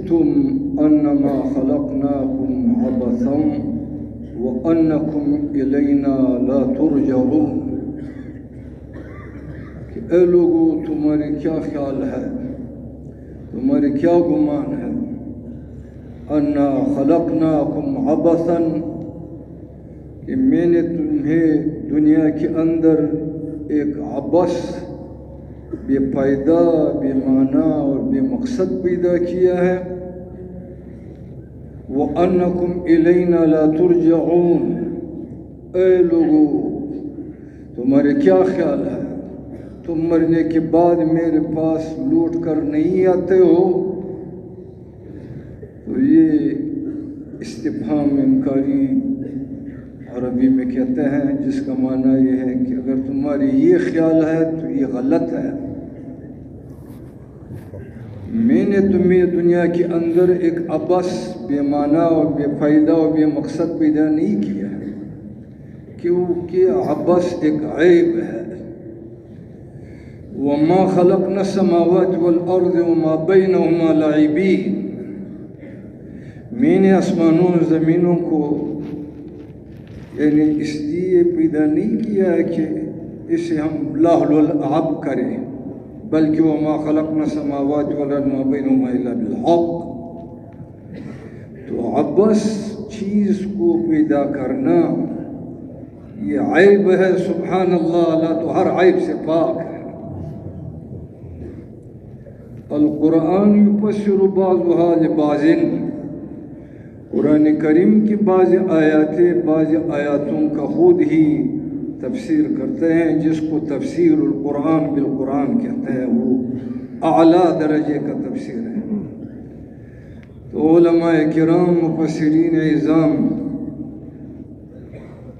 حسبتم انما خلقناکم عبثا وانکم الینا لا ترجعون، کہ اے لوگو تمہاری کیا خیال ہے، تمہاری کیا گمان ہے، انا خلقناکم عبثا، کہ میں نے تمہیں دنیا کے اندر ایک عبث، بے فائدہ، بے معنی اور بے مقصد پیدا کیا ہے، وَأَنَّكُمْ إِلَيْنَا لَا تُرْجَعُونَ، اے لوگو تمہارے کیا خیال ہے، تم مرنے کے بعد میرے پاس لوٹ کر نہیں آتے ہو؟ تو یہ استفہام انکاری عربی میں کہتے ہیں، جس کا معنی یہ ہے کہ اگر تمہاری یہ خیال ہے تو یہ غلط ہے، میں نے تمہیں دنیا کے اندر ایک عبث، بے معنی اور بے فائدہ اور بے مقصد پیدا نہیں کیا ہے، کیونکہ عبث ایک عیب ہے۔ وَمَا خَلَقْنَا السَّمَاوَاتِ وَالْأَرْضِ وَمَا بَيْنَهُمَا لَاعِبِينَ، میں نے آسمانوں اور زمینوں کو یعنی اس لیے پیدا نہیں کیا ہے کہ اسے ہم لاہو العب کریں، بلکہ وَمَا خَلَقْنَا السَّمَاوَاتِ وَالْأَرْضَ وَمَا بَيْنَهُمَا إِلَّا بِالْحَقِّ، تو عبث چیز کو پیدا کرنا یہ عیب ہے، سبحان اللہ، اللہ تو ہر عیب سے پاک ہے۔ القرآن یفسر بعضها لبعض، قرآن کریم کی بعض آیاتوں کا خود ہی تفسیر کرتے ہیں، جس کو تفسیر القرآن بالقرآن کہتے ہیں، وہ اعلیٰ درجے کا تفسیر ہے۔ تو علماء کرام مفسرین اعظام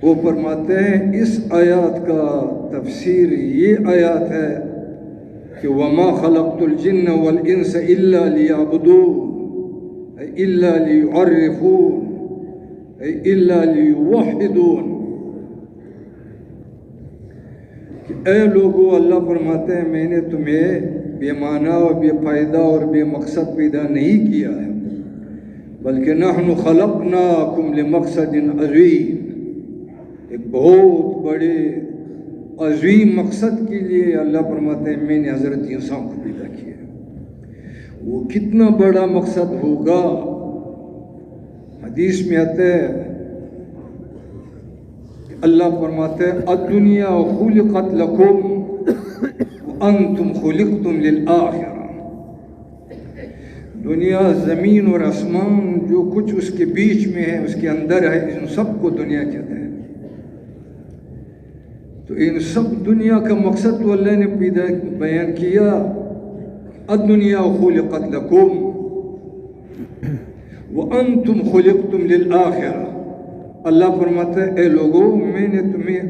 وہ فرماتے ہیں اس آیات کا تفسیر یہ آیات ہے کہ وَمَا خَلَقْتُ الْجِنَّ وَالْإِنسَ إِلَّا لِيَعْبُدُونَ، إِلَّا لِيُعَرِّفُونَ، إِلَّا لِيُوَحِّدُونَ، کہ اے لوگو، اللہ فرماتے ہیں میں نے تمہیں بے معنی اور بے فائدہ اور بے مقصد پیدا نہیں کیا ہے، بلکہ نحن خلقناکم لمقصد عظیم، ایک بہت بڑے عظیم مقصد کے لیے اللہ فرماتے ہیں میں نے حضرت انسان کو پیدا کیا۔ وہ کتنا بڑا مقصد ہوگا، حدیث میں آتا ہے اللہ فرماتے ہیں الدنیا خلقت لکم وانتم خلقتم للآخرہ، دنیا زمین اور آسمان جو کچھ اس کے بیچ میں ہے، اس کے اندر ہے، ان سب کو دنیا کہتے ہیں۔ تو ان سب دنیا کا مقصد تو اللہ نے بیان کیا، الدنیا خلقت لکم وانتم خلقتم للآخرہ، اللہ فرماتا ہے اے لوگو میں نے تمہیں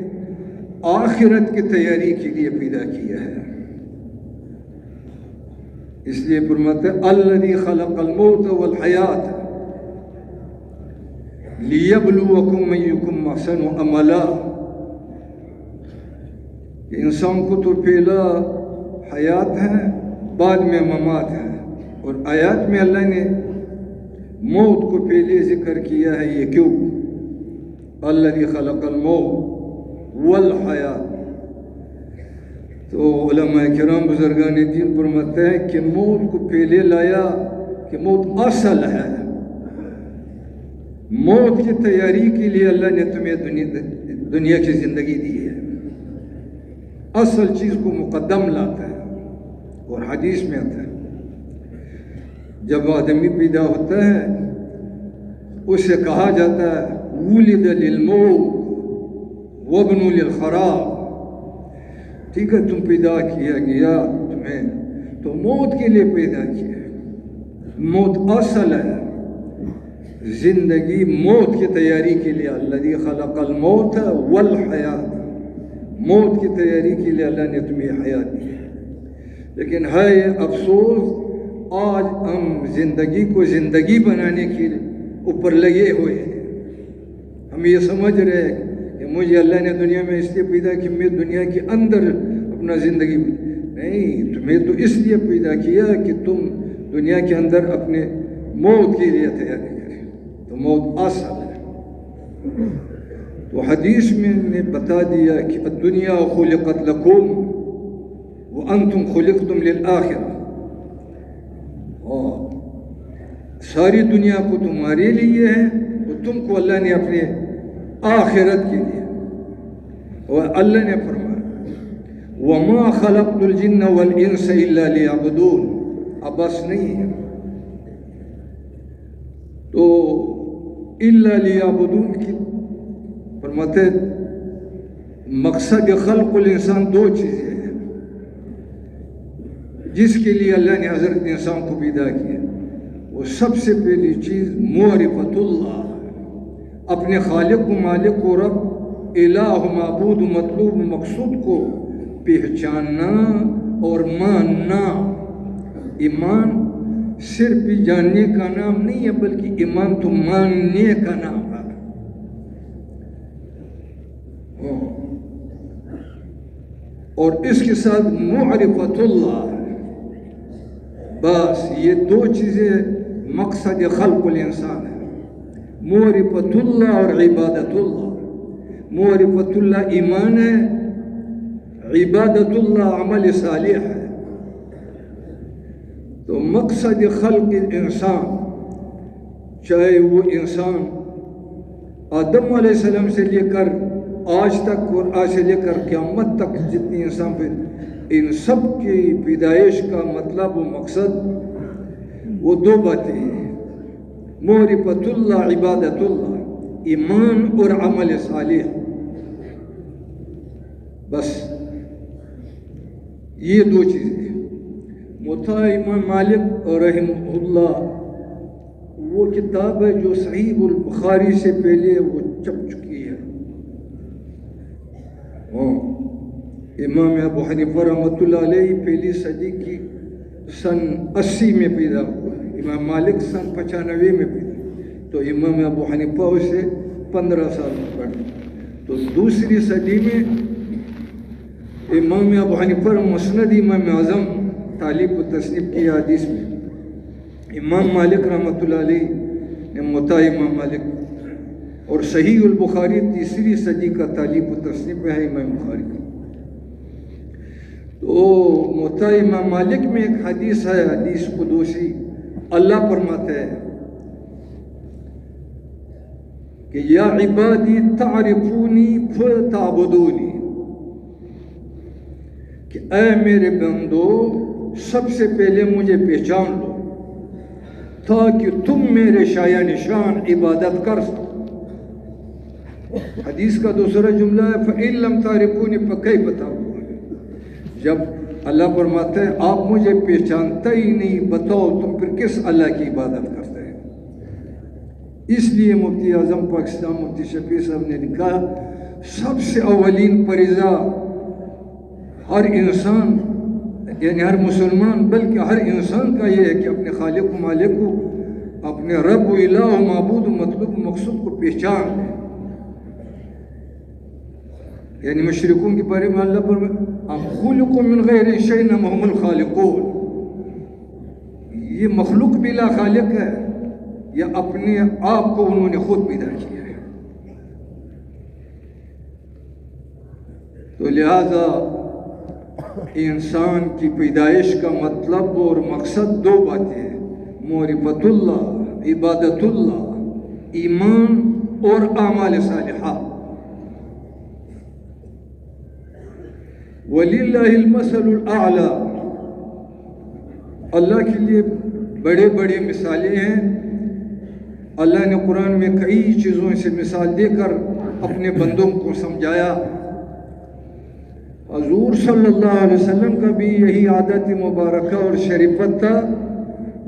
آخرت کی تیاری کے لیے پیدا کیا ہے، اس لیے فرماتا ہے الذی خلق الموت والحیات لیبلوکم ایکم احسن عملا، انسان کو تو پہلا حیات ہے، بعد میں ممات ہے، اور آیات میں اللہ نے موت کو پہلے ذکر کیا ہے، یہ کیوں؟ الذی خلق الموت والحیات۔ تو علماء کرام بزرگان دین فرماتے ہیں کہ موت کو پہلے لایا کہ موت اصل ہے، موت کی تیاری کے لیے اللہ نے تمہیں دنیا کی زندگی دی ہے، اصل چیز کو مقدم لاتا ہے۔ اور حدیث میں آتا ہے جب آدمی پیدا ہوتا ہے اسے کہا جاتا ہے ولد للموت وابن للخراب، ٹھیک ہے تم پیدا کیا گیا تمہیں تو موت کے لیے پیدا کیا، موت اصل ہے، زندگی موت کی تیاری کے لیے الذی خلق الموت والحیات، موت کی تیاری کے لیے اللہ نے تمہیں حیات دی ہے۔ لیکن ہے افسوس آج ہم زندگی کو زندگی بنانے کے اوپر لگے ہوئے ہیں، ہم یہ سمجھ رہے ہیں کہ مجھے اللہ نے دنیا میں اس لیے پیدا کہ میں دنیا کے اندر اپنا زندگی نہیں، تمہیں تو اس لیے پیدا کیا کہ تم دنیا کے اندر اپنے موت کے لیے تیاری کریں تو موت آسان ہے۔ تو حدیث میں نے بتا دیا کہ الدنیا خلقت لکم وانتم خلقتم للآخرہ، اور ساری دنیا کو تمہارے لیے ہے اور تم کو اللہ نے اپنے آخرت کے لیے، اور اللہ نے فرمایا وَمَا خَلَقْتُ الْجِنَّ وَالْإِنسَ إِلَّا لِيَعْبُدُونَ، اب بس نہیں ہے تو إِلَّا لِيَعْبُدُونَ کی فرماتے مقصد خلق الانسان دو چیزیں ہیں جس کے لیے اللہ نے حضرت انسان کو پیدا کیا۔ وہ سب سے پہلی چیز معرفت اللہ، اپنے خالق و مالک و رب، الہ معبود و مطلوب و مقصود کو پہچاننا اور ماننا۔ ایمان صرف جاننے کا نام نہیں ہے بلکہ ایمان تو ماننے کا نام ہے۔ اور اس کے ساتھ معرفت اللہ، بس یہ دو چیزیں مقصد خلق الانسان ہے، معرفت اللہ اور عبادت اللہ۔ معرفت اللہ ایمان ہے، عبادت اللہ عمل صالح ہے۔ تو مقصد خلق انسان، چاہے وہ انسان آدم علیہ السلام سے لے کر آج تک اور آج سے لے کر قیامت تک جتنی انسان پہ، ان سب کی پیدائش کا مطلب و مقصد وہ دو باتیں ہیں، معرفت اللہ عبادت اللہ، ایمان اور عمل صالح، بس یہ دو چیزیں۔ موطا امام مالک رحمہ اللہ، وہ کتاب ہے جو صحیح البخاری سے پہلے وہ چھپ چکی ہے۔ امام ابو حنیفہ رحمۃ اللہ علیہ پہلی صدی کی سن 80 میں پیدا ہوا، امام مالک سن 95 میں پیدا، تو امام ابو حنیفہ اسے 15 سال پڑھے۔ تو دوسری صدی میں امام ابو حنیفہ مسند امام اعظم تعلیق و تصنیف کی حدیث میں امام مالک رحمۃ اللہ علیہ نے موطا امام مالک، اور صحیح البخاری تیسری صدی کا تعلیق و تصنیف ہے امام بخاری کا۔ تو موطا امام مالک میں ایک حدیث ہے، حدیث قدوسی، اللہ فرماتا ہے کہ یا عبادی تعرفونی فتعبدونی، کہ اے میرے بندو سب سے پہلے مجھے پہچان لو تاکہ تم میرے شایع نشان عبادت کر سکو۔ حدیث کا دوسرا جملہ ہے فَإِن لَمْ تَعْرِفُونِ فَكَيْفَ تَعْبُدُونَ، جب اللہ فرماتا ہے آپ مجھے پہچانتا ہی نہیں، بتاؤ تم پھر کس اللہ کی عبادت کرتے ہیں۔ اس لیے مفتی اعظم پاکستان مفتی شفیع صاحب نے لکھا سب سے اولین فریضہ ہر انسان، یعنی ہر مسلمان بلکہ ہر انسان کا یہ ہے کہ اپنے خالق و مالک کو، اپنے رب و الہ و معبود و مطلوب و مقصود کو پہچان لے۔ یعنی مشرکوں کے بارے میں اللہ پر ام خلقوا من غیر شیء ام هم الخالقون، یہ مخلوق بلا خالق ہے یا اپنے آپ کو انہوں نے خود پیدا کیا ہے۔ تو لہذا انسان کی پیدائش کا مطلب اور مقصد دو باتیں ہیں، معرفت اللہ عبادت اللہ، ایمان اور اعمال صالحہ۔ وَلِلَّهِ الْمَثَلُ الْأَعْلَى، اللہ کے لیے بڑے بڑے مثالیں ہیں۔ اللہ نے قرآن میں کئی چیزوں سے مثال دے کر اپنے بندوں کو سمجھایا۔ حضور صلی اللہ علیہ وسلم کا بھی یہی عادت مبارکہ اور شریفت تھا،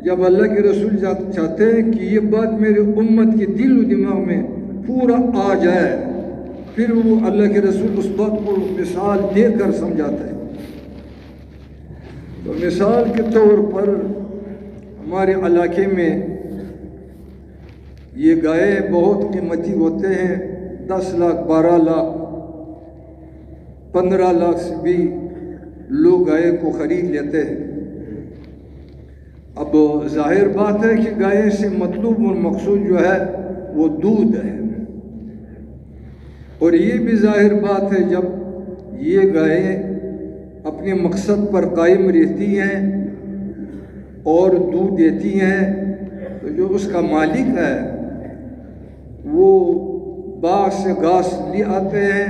جب اللہ کے رسول چاہتے ہیں کہ یہ بات میرے امت کے دل و دماغ میں پورا آ جائے، پھر وہ اللہ کے رسول اس بات کو مثال دے کر سمجھاتا ہے۔ تو مثال کے طور پر ہمارے علاقے میں یہ گائے بہت قیمتی ہوتے ہیں، 10 لاکھ 12 لاکھ 15 لاکھ سے بھی لوگ گائے کو خرید لیتے ہیں۔ اب ظاہر بات ہے کہ گائے سے مطلوب اور مقصود جو ہے وہ دودھ ہے، اور یہ بھی ظاہر بات ہے جب یہ گائیں اپنے مقصد پر قائم رہتی ہیں اور دودھ دیتی ہیں تو جو اس کا مالک ہے وہ باغ سے گھاس لے آتے ہیں،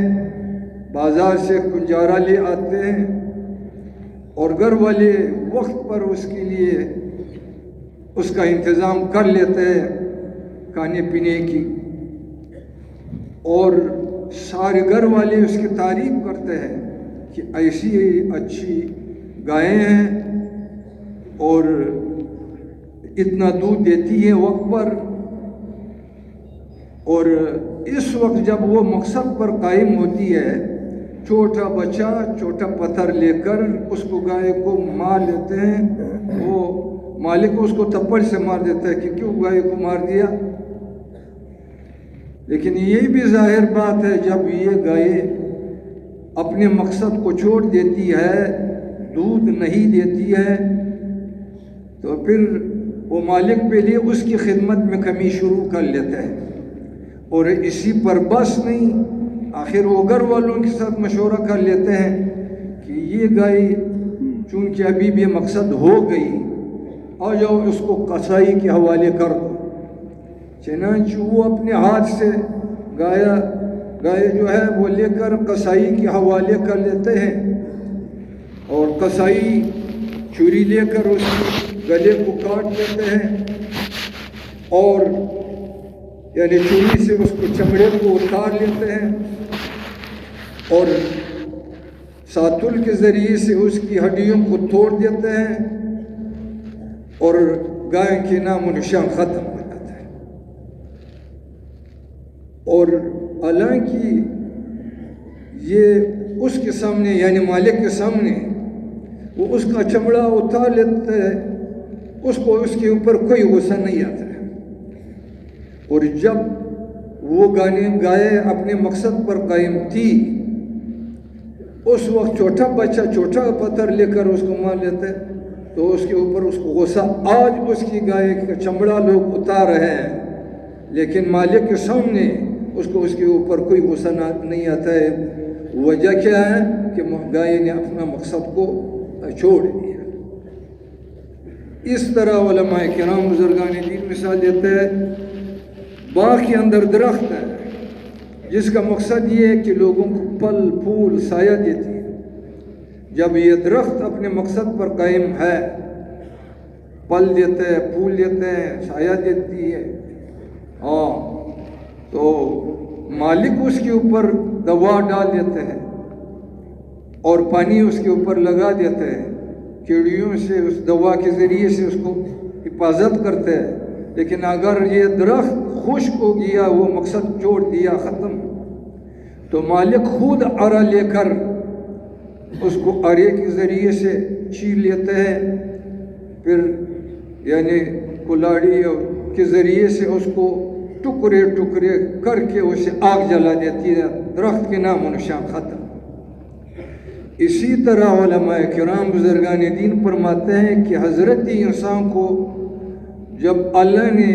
بازار سے کنجارہ لے آتے ہیں، اور گھر والے وقت پر اس کے لیے اس کا انتظام کر لیتے ہیں کھانے پینے کی، اور سارے گھر والے اس کی تعریف کرتے ہیں کہ ایسی اچھی گائیں ہیں اور اتنا دودھ دیتی ہے وقت پر۔ اور اس وقت جب وہ مقصد پر قائم ہوتی ہے، چھوٹا بچہ چھوٹا پتھر لے کر اس کو گائے کو مار لیتے ہیں، وہ مالک اس کو تھپڑ سے مار دیتا ہے کہ کیوں گائے کو مار دیا۔ لیکن یہ بھی ظاہر بات ہے جب یہ گائے اپنے مقصد کو چھوڑ دیتی ہے، دودھ نہیں دیتی ہے، تو پھر وہ مالک پہلے اس کی خدمت میں کمی شروع کر لیتا ہے، اور اسی پر بس نہیں، آخر وہ گھر والوں کے ساتھ مشورہ کر لیتے ہیں کہ یہ گائے چونکہ ابھی بھی مقصد ہو گئی، آ جاؤ اس کو قصائی کے حوالے کر دو۔ چنانچہ وہ اپنے ہاتھ سے گائے جو ہے وہ لے کر قصائی کے حوالے کر لیتے ہیں، اور قصائی چھری لے کر اس کے گلے کو کاٹ دیتے ہیں، اور یعنی چھری سے اس کو چمڑے کو اتار لیتے ہیں، اور ساتل کے ذریعے سے اس کی ہڈیوں کو توڑ دیتے ہیں، اور گائے کے نام و نشان ختم ہو جاتا ہے۔ اور حالانکہ یہ اس کے سامنے یعنی مالک کے سامنے وہ اس کا چمڑا اتار لیتے ہیں، اس کو اس کے اوپر کوئی غصہ نہیں آتا ہے، اور جب وہ گائے اپنے مقصد پر قائم تھی اس وقت چھوٹا بچہ چھوٹا پتھر لے کر اس کو مار لیتے تو اس کے اوپر اس کو غصہ۔ آج اس کی گائے کا چمڑا لوگ اتار رہے ہیں، لیکن مالک کے سامنے اس کے اوپر کوئی غصہ نہیں آتا ہے۔ وجہ کیا ہے کہ گائے نے اپنا مقصد کو چھوڑ دیا۔ اس طرح علماء کرام بزرگان دین مثال دیتے ہیں، باغ کے اندر درخت ہے جس کا مقصد یہ ہے کہ لوگوں کو پھل پھول سایہ دیتی ہے۔ جب یہ درخت اپنے مقصد پر قائم ہے، پھل دیتے ہیں، پھول دیتے ہیں، سایہ دیتی ہے، تو مالک اس کے اوپر دوا ڈال دیتے ہیں اور پانی اس کے اوپر لگا دیتے ہیں، کیڑیوں سے اس دوا کے ذریعے سے اس کو حفاظت کرتے ہیں۔ لیکن اگر یہ درخت خشک ہو گیا، وہ مقصد چھوڑ دیا، ختم، تو مالک خود آرا لے کر اس کو آرے کے ذریعے سے چیر لیتے ہیں، پھر یعنی کلاڑی کے ذریعے سے اس کو ٹکڑے ٹکڑے کر کے اسے آگ جلا دیتی ہے، درخت کے نام و نشان ختم۔ اسی طرح علماء کرام بزرگان دین فرماتے ہیں کہ حضرت انسان کو جب اللہ نے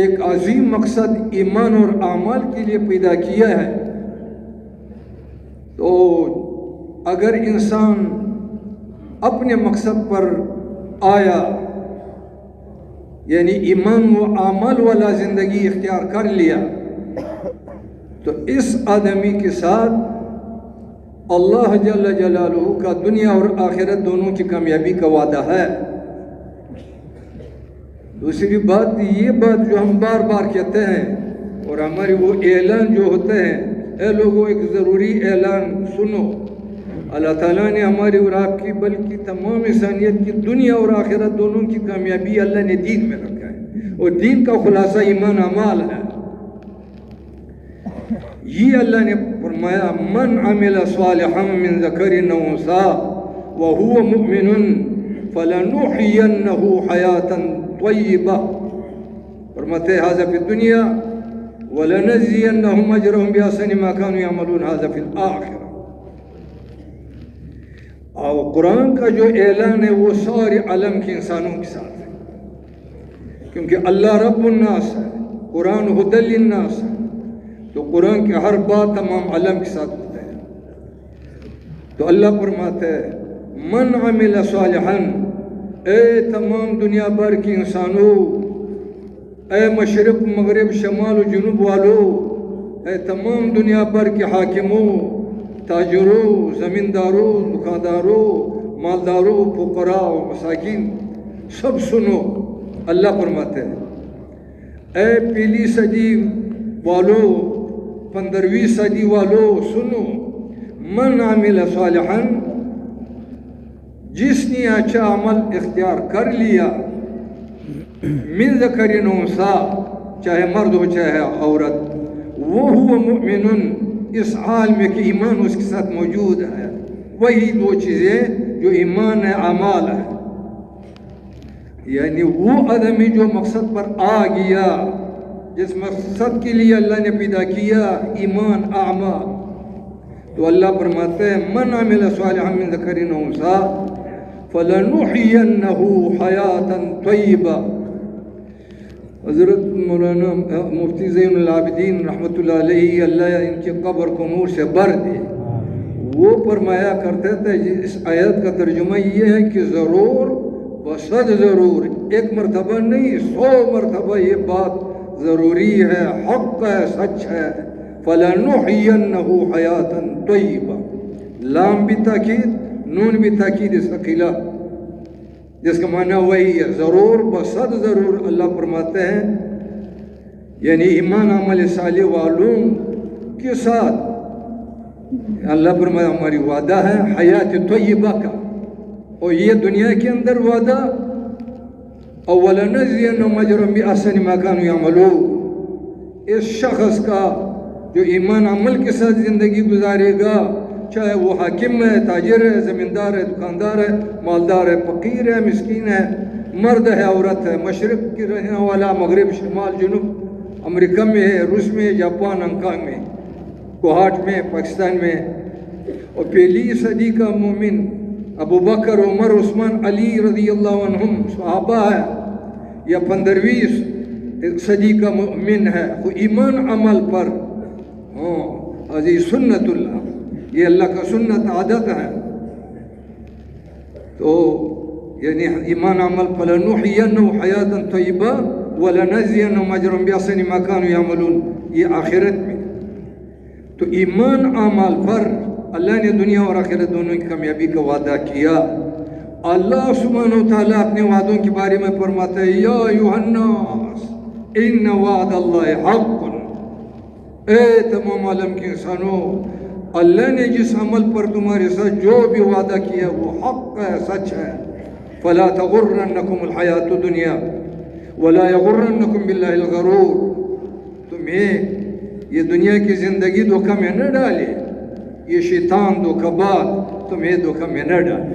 ایک عظیم مقصد ایمان اور اعمال کے لیے پیدا کیا ہے، تو اگر انسان اپنے مقصد پر آیا یعنی ایمان و اعمال والا زندگی اختیار کر لیا، تو اس آدمی کے ساتھ اللہ جل جلالہ کا دنیا اور آخرت دونوں کی کامیابی کا وعدہ ہے۔ دوسری بات یہ بات جو ہم بار بار کہتے ہیں اور ہمارے وہ اعلان جو ہوتے ہیں، اے لوگوں ایک ضروری اعلان سنو، اللہ تعالیٰ نے ہماری اور آپ کی بلکہ تمام انسانیت کی دنیا اور آخرت دونوں کی کامیابی اللہ نے دین میں رکھا ہے، اور دین کا خلاصہ ایمان اعمال ہے۔ یہ اللہ نے فرمایا من عمل صالحا من ذکر او انثی وهو مؤمن فلنحینہ حیاۃ طیبہ، فرماتے ہیں ھذا فی الدنیا ولنجزینہم اجرہم باحسن ما کانوا یعملون ھذا فی الآخرہ۔ اور قرآن کا جو اعلان ہے وہ سارے عالم کے انسانوں کے ساتھ ہے، کیونکہ اللہ رب الناس ہے، قرآن ہدی للناس ہے، تو قرآن کی ہر بات تمام عالم کے ساتھ ہوتا ہے۔ تو اللہ فرماتا ہے من عمل صالحا، اے تمام دنیا بھر کے انسانوں، اے مشرق مغرب شمال و جنوب والوں، اے تمام دنیا بھر کے حاکموں، تاجروں، زمینداروں، دکانداروں، مالداروں، فقراء و مساکین، سب سنو۔ اللہ فرماتے ہیں اے پہلی صدی والوں، 15ویں صدی والوں سنو، من عمل صالحا، جس نے اچھا عمل اختیار کر لیا، من ذکر و انثی، چاہے مرد ہو چاہے عورت، وہ مؤمن، اس حال میں کہ ایمان اس کے ساتھ موجود ہے، وہی دو چیزیں جو ایمان ہے، اعمال ہے، یعنی وہ آدمی جو مقصد پر آ گیا، جس مقصد کے لیے اللہ نے پیدا کیا، ایمان، اعمال، تو اللہ فرماتے ہیں من عمل صالحا من ذکر و انثی فَلَنُحْيَنَّهُ حَيَاةً طَيِّبَةً۔ حضرت مولانا مفتی زین العابدین رحمۃ اللہ علیہ، اللہ ان کی قبر کو نور سے بھر دے، وہ فرمایا کرتے تھے اس آیت کا ترجمہ یہ ہے کہ ضرور بصد ضرور، ایک مرتبہ نہیں 100 مرتبہ یہ بات ضروری ہے، حق ہے، سچ ہے۔ فَلَنُحْيَنَّهُ حَيَاةً طَيِّبَةً، لام بھی تاکید، نون بھی تاکید ثقیلہ، جس کا معنی وہی ہے، ضرور بصد ضرور۔ اللہ فرماتے ہیں یعنی ایمان عمل صالح والوں کے ساتھ اللہ فرمایا ہماری وعدہ ہے حیات طیبہ کا، اور یہ دنیا کے اندر وعدہ، وَلَنَجْزِيَنَّهُمْ أَجْرَهُمْ بِأَحْسَنِ مَا كَانُوا يَعْمَلُونَ، اس شخص کا جو ایمان عمل کے ساتھ زندگی گزارے گا، چاہے وہ حاکم ہے، تاجر ہے، زمیندار ہے، دکاندار ہے، مالدار ہے، فقیر ہے، مسکین ہے، مرد ہے، عورت ہے، مشرق کی رہنے والا، مغرب، شمال، جنوب، امریکہ میں ہے، روس میں، جاپان، ہانگ کانگ میں، کوہاٹ میں، پاکستان میں، اور پہلی صدی کا مومن ابو بکر، عمر، عثمان، علی رضی اللہ عنہم صحابہ ہے، یا 15ویں صدی کا مومن ہے، وہ ایمان عمل پر، عزیز سنت اللہ، یہ اللہ کا سنت عادت ہے، تو یعنی ایمان عمل فَلَنُحْيَنَّهُ حَيَاةً طَيِّبَةً وَلَنَجْزِيَنَّهُمْ أَجْرَهُمْ بِأَحْسَنِ مَا كَانُوا يَعْمَلُونَ، یہ آخرت میں۔ تو ایمان عمل پر اللہ نے دنیا اور آخرت دونوں کی کامیابی کا وعدہ کیا۔ اللہ سبحانہ وتعالیٰ اپنے وعدوں کے بارے میں فرماتا ہے یا ایھا الناس ان وعد اللہ حق، اے تمام عالم کے انسانوں، اللہ نے جس عمل پر تمہارے ساتھ جو بھی وعدہ کیا وہ حق ہے، سچ ہے۔ فَلَا تَغُرَّنَّكُمُ الْحَيَاةُ الدُّنْيَا وَلَا يَغُرَّنَّكُمْ بِاللَّهِ الْغَرُورُ، تمہیں یہ دنیا کی زندگی دھوکہ میں نہ ڈالے، یہ شیطان دھوکہ باز تمہیں دھوکہ میں نہ ڈالے،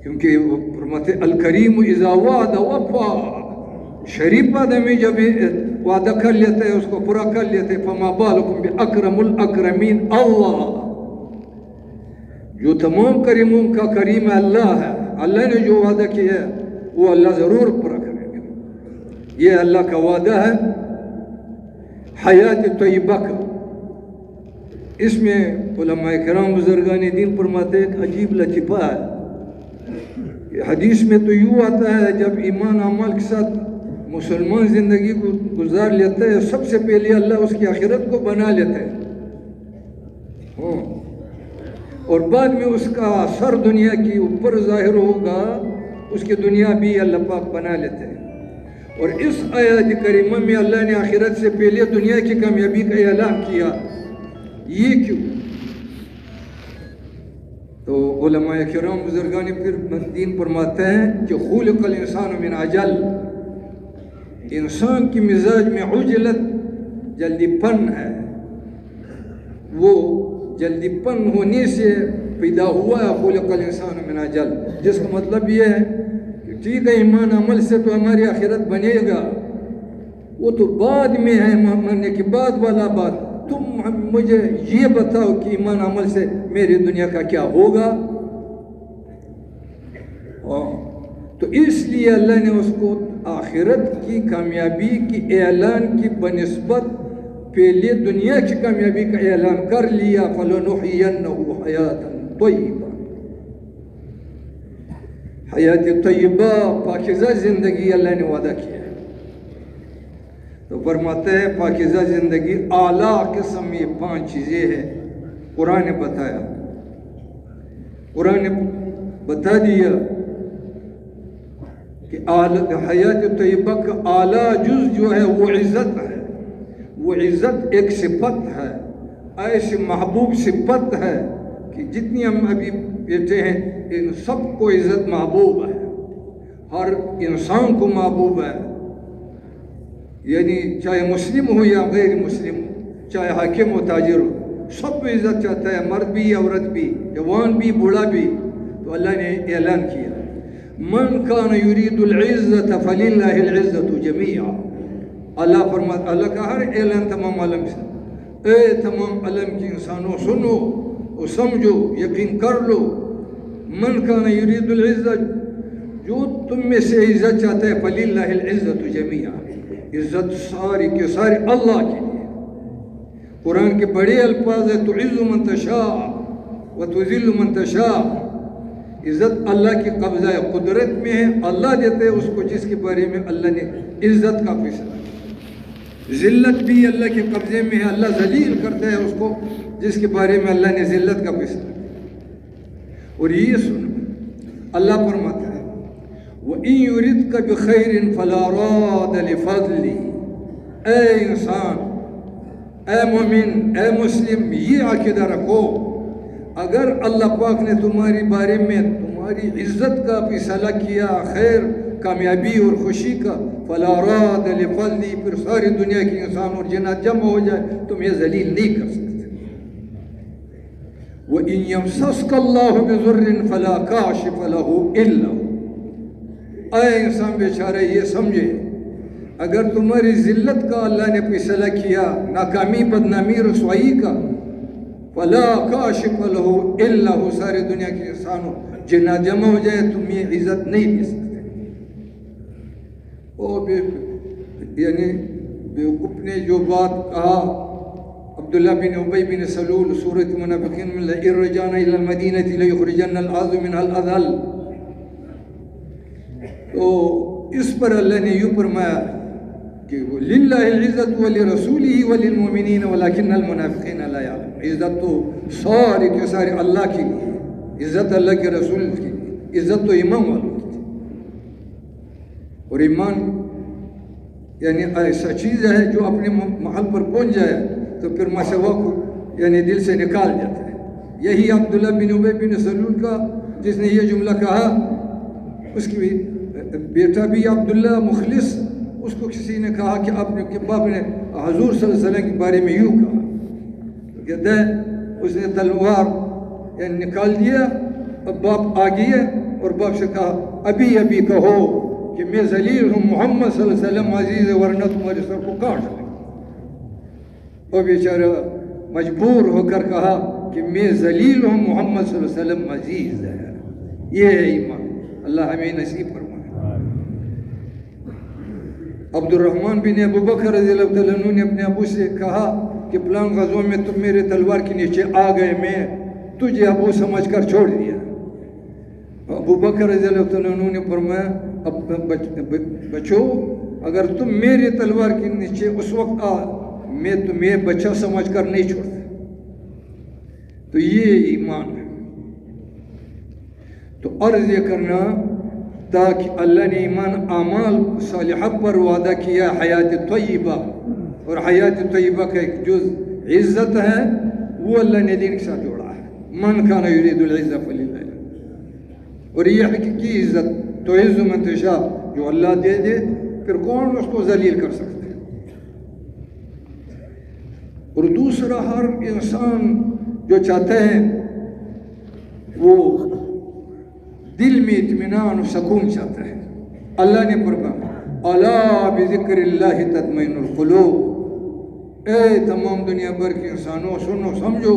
کیونکہ وہ فرماتے الکریم اذا وعد وفا، شریف آدمی جب وعدہ کر لیتے ہیں اس کو پورا کر لیتے، فما بالکم باکرم الاکرمین، اللہ جو تمام کریموں کا کریم اللہ ہے، اللہ نے جو وعدہ کیا ہے وہ اللہ ضرور پورا کرے گا، یہ اللہ کا وعدہ ہے حیات طیبہ کا۔ اس میں علماء کرام بزرگان دین فرماتے ہیں ایک عجیب لطیفہ ہے، حدیث میں تو یوں آتا ہے جب ایمان عمل کے ساتھ مسلمان زندگی کو گزار لیتے ہیں، سب سے پہلے اللہ اس کی آخرت کو بنا لیتے ہیں، اور بعد میں اس کا اثر دنیا کی اوپر ظاہر ہوگا، اس کی دنیا بھی اللہ پاک بنا لیتے ہیں۔ اور اس آیت کریمہ میں اللہ نے آخرت سے پہلے دنیا کی کامیابی کا اعلان کیا، یہ کیوں؟ تو علماء کرام بزرگان پھر دین فرماتے ہیں کہ خلق الانسان من عجل، انسان کی مزاج میں عجلت، جلدی پن ہے، وہ جلدی پن ہونے سے پیدا ہوا ہے خلق الانسان من عجل، جس کا مطلب یہ ہے کہ ٹھیک ہے ایمان عمل سے تو ہماری آخرت بنے گا، وہ تو بعد میں ہے، مرنے کے بعد والا بات، تم مجھے یہ بتاؤ کہ ایمان عمل سے میری دنیا کا کیا ہوگا. تو اس لیے اللہ نے اس کو آخرت کی کامیابی کی اعلان کی بنسبت پہلے دنیا کی کامیابی کا اعلان کر لیا. فَلَنُحْيِيَنَّهُ حَيَاةً طَيِّبَةً. حیات طیبہ پاکیزہ زندگی اللہ نے وعدہ کیا ہے. تو فرماتے ہیں پاکیزہ زندگی اعلیٰ قسم یہ 5 چیزیں ہیں. قرآن نے بتایا, قرآن نے بتا دیا کہ حیات طیبہ کا اعلیٰ جز جو ہے وہ عزت ہے. وہ عزت ایک صفت ہے, ایسی محبوب صفت ہے کہ جتنی ہم ابھی بیٹھے ہیں ان سب کو عزت محبوب ہے, ہر انسان کو محبوب ہے. یعنی چاہے مسلم ہو یا غیر مسلم ہو, چاہے حاکم ہو تاجر ہو, سب کو عزت چاہتا ہے, مرد بھی عورت بھی, جوان بھی بوڑھا بھی. تو اللہ نے اعلان کیا من کان یرید العزت فللہ العزت جمیعا. اللہ فرماتا, اللہ کا ہر اعلان تمام عالم سے, اے تمام عالم کے انسانوں سنو اور سمجھو, یقین کر لو. من کان یرید العزت, جو تم میں سے عزت چاہتا ہے, فللہ العزت جمیعا, عزت ساری کے سارے اللہ کے لیے. قرآن کے بڑے الفاظ ہیں, تعز من تشاء وتذل من تشاء. عزت اللہ کی قبضہ قدرت میں ہے, اللہ دیتے ہیں اس کو جس کے بارے میں اللہ نے عزت کا فیصلہ کیا. ذلت بھی اللہ کے قبضے میں ہے, اللہ ذلیل کرتا ہے اس کو جس کے بارے میں اللہ نے ذلت کا فیصلہ کیا. اور یہ سنو, اللہ فرماتا ہے وَإِن يُرِدْكَ بِخَيْرٍ فَلَا رَادَ لِفَضْلِهِ. اے انسان, اے مومن, اے مسلم, یہ عقیدہ رکھو, اگر اللہ پاک نے تمہاری بارے میں تمہاری عزت کا فیصلہ کیا, خیر کامیابی اور خوشی کا, فَلَا رَادَ لِفَضْلِهِ, پھر ساری دنیا کے انسان اور جنات جمع ہو جائے تم یہ ذلیل نہیں کر سکتے. وَإِن يَمْسَسْكَ اللَّهُ بِضُرٍّ فَلَا كَاشِفَ لَهُ إِلَّا هُوَ. اے انسان بیچارہ یہ سمجھے, اگر تمہاری ذلت کا اللہ نے فیصلہ کیا, ناکامی بدنامی رسوائی کا, فَلَا كَاشِفَ لَهُ إِلَّا هُوَ, سارے دنیا کے انسانوں جنات جمع ہو جائے تم یہ عزت نہیں دے سکتے. یعنی بیوقوف نے جو بات کہا, عبداللہ بن ابی بن سلول سورۃ منافقین میں, لَئِن رَجَعْنَا إِلَى الْمَدِينَةِ لَيُخْرِجَنَّ الْأَعْزُ مِنْهَا الْأَذَلَّ. تو اس پر اللہ نے یوں فرمایا کہ لِلَّهِ الْعِزَّةُ وَلِرَسُولِهِ وَلِلْمُؤْمِنِينَ وَلَكِنَّ الْمُنَافِقِينَ لَا يَعْلَمُونَ. عزت تو سارے کے سارے اللہ کے لیے, عزت اللہ کے رسول کے لیے, عزت تو ایمان والوں کی تھی. اور ایمان یعنی ایسا چیز ہے جو اپنے محل پر پہنچ جائے تو پھر مسوا کو یعنی دل سے نکال جاتا ہے. یہی عبداللہ بن ابی بن سلول کا جس نے یہ جملہ کہا, اس کی بیٹا بھی عبداللہ مخلص, اس کو کسی نے کہا کہ آپ نے کہ باپ نے حضور صلی اللہ علیہ وسلم کے بارے میں یوں کہا, تو کہتا ہے اس نے تلوار یعنی نکال دیا, اب باپ آ گیا اور باپ سے کہا ابھی ابھی کہو کہ میں ذلیل ہوں, محمد صلی اللہ علیہ وسلم عزیز ہے, ورنہ تمہارے سر کو کاٹ لیں. اور بیچارہ مجبور ہو کر کہا کہ میں ذلیل ہوں, محمد صلی اللہ علیہ وسلم عزیز ہے. یہ ہے ایمان, اللہ ہمیں نصیب فرمائے. عبد الرحمن بن ابو بکر رضی اللہ تعالیٰ عنہ نے اپنے ابو سے کہا کہ فلاں غزوہ میں تم میرے تلوار کے نیچے آ گئے, میں تجھے ابو سمجھ کر چھوڑ دیا. ابو بکر رضی اللہ تعالیٰ عنہ نے فرمایا بچو, اگر تم میرے تلوار کے نیچے اس وقت آ, میں تمہیں بچہ سمجھ کر نہیں چھوڑتا. تو یہ ایمان ہے. تو عرض یہ کرنا تاکہ اللہ نے ایمان اعمال صالحہ پر وعدہ کیا حیات طیبہ, اور حیات طیبہ کا ایک جز عزت ہے, وہ اللہ نے دین کے ساتھ جوڑا ہے. من کان یرید العزت فللہ, اور یہ حقیقی عزت تو عز من تشاء, جو اللہ دے دے پھر کون اس کو ذلیل کر سکتے ہیں. اور دوسرا, ہر انسان جو چاہتے ہیں وہ دل میں اطمینان و سکون چاہتا ہے. اللہ نے فرمایا الا بذکر اللہ تطمئن القلوب, اے تمام دنیا بھر کے انسانوں سنو سمجھو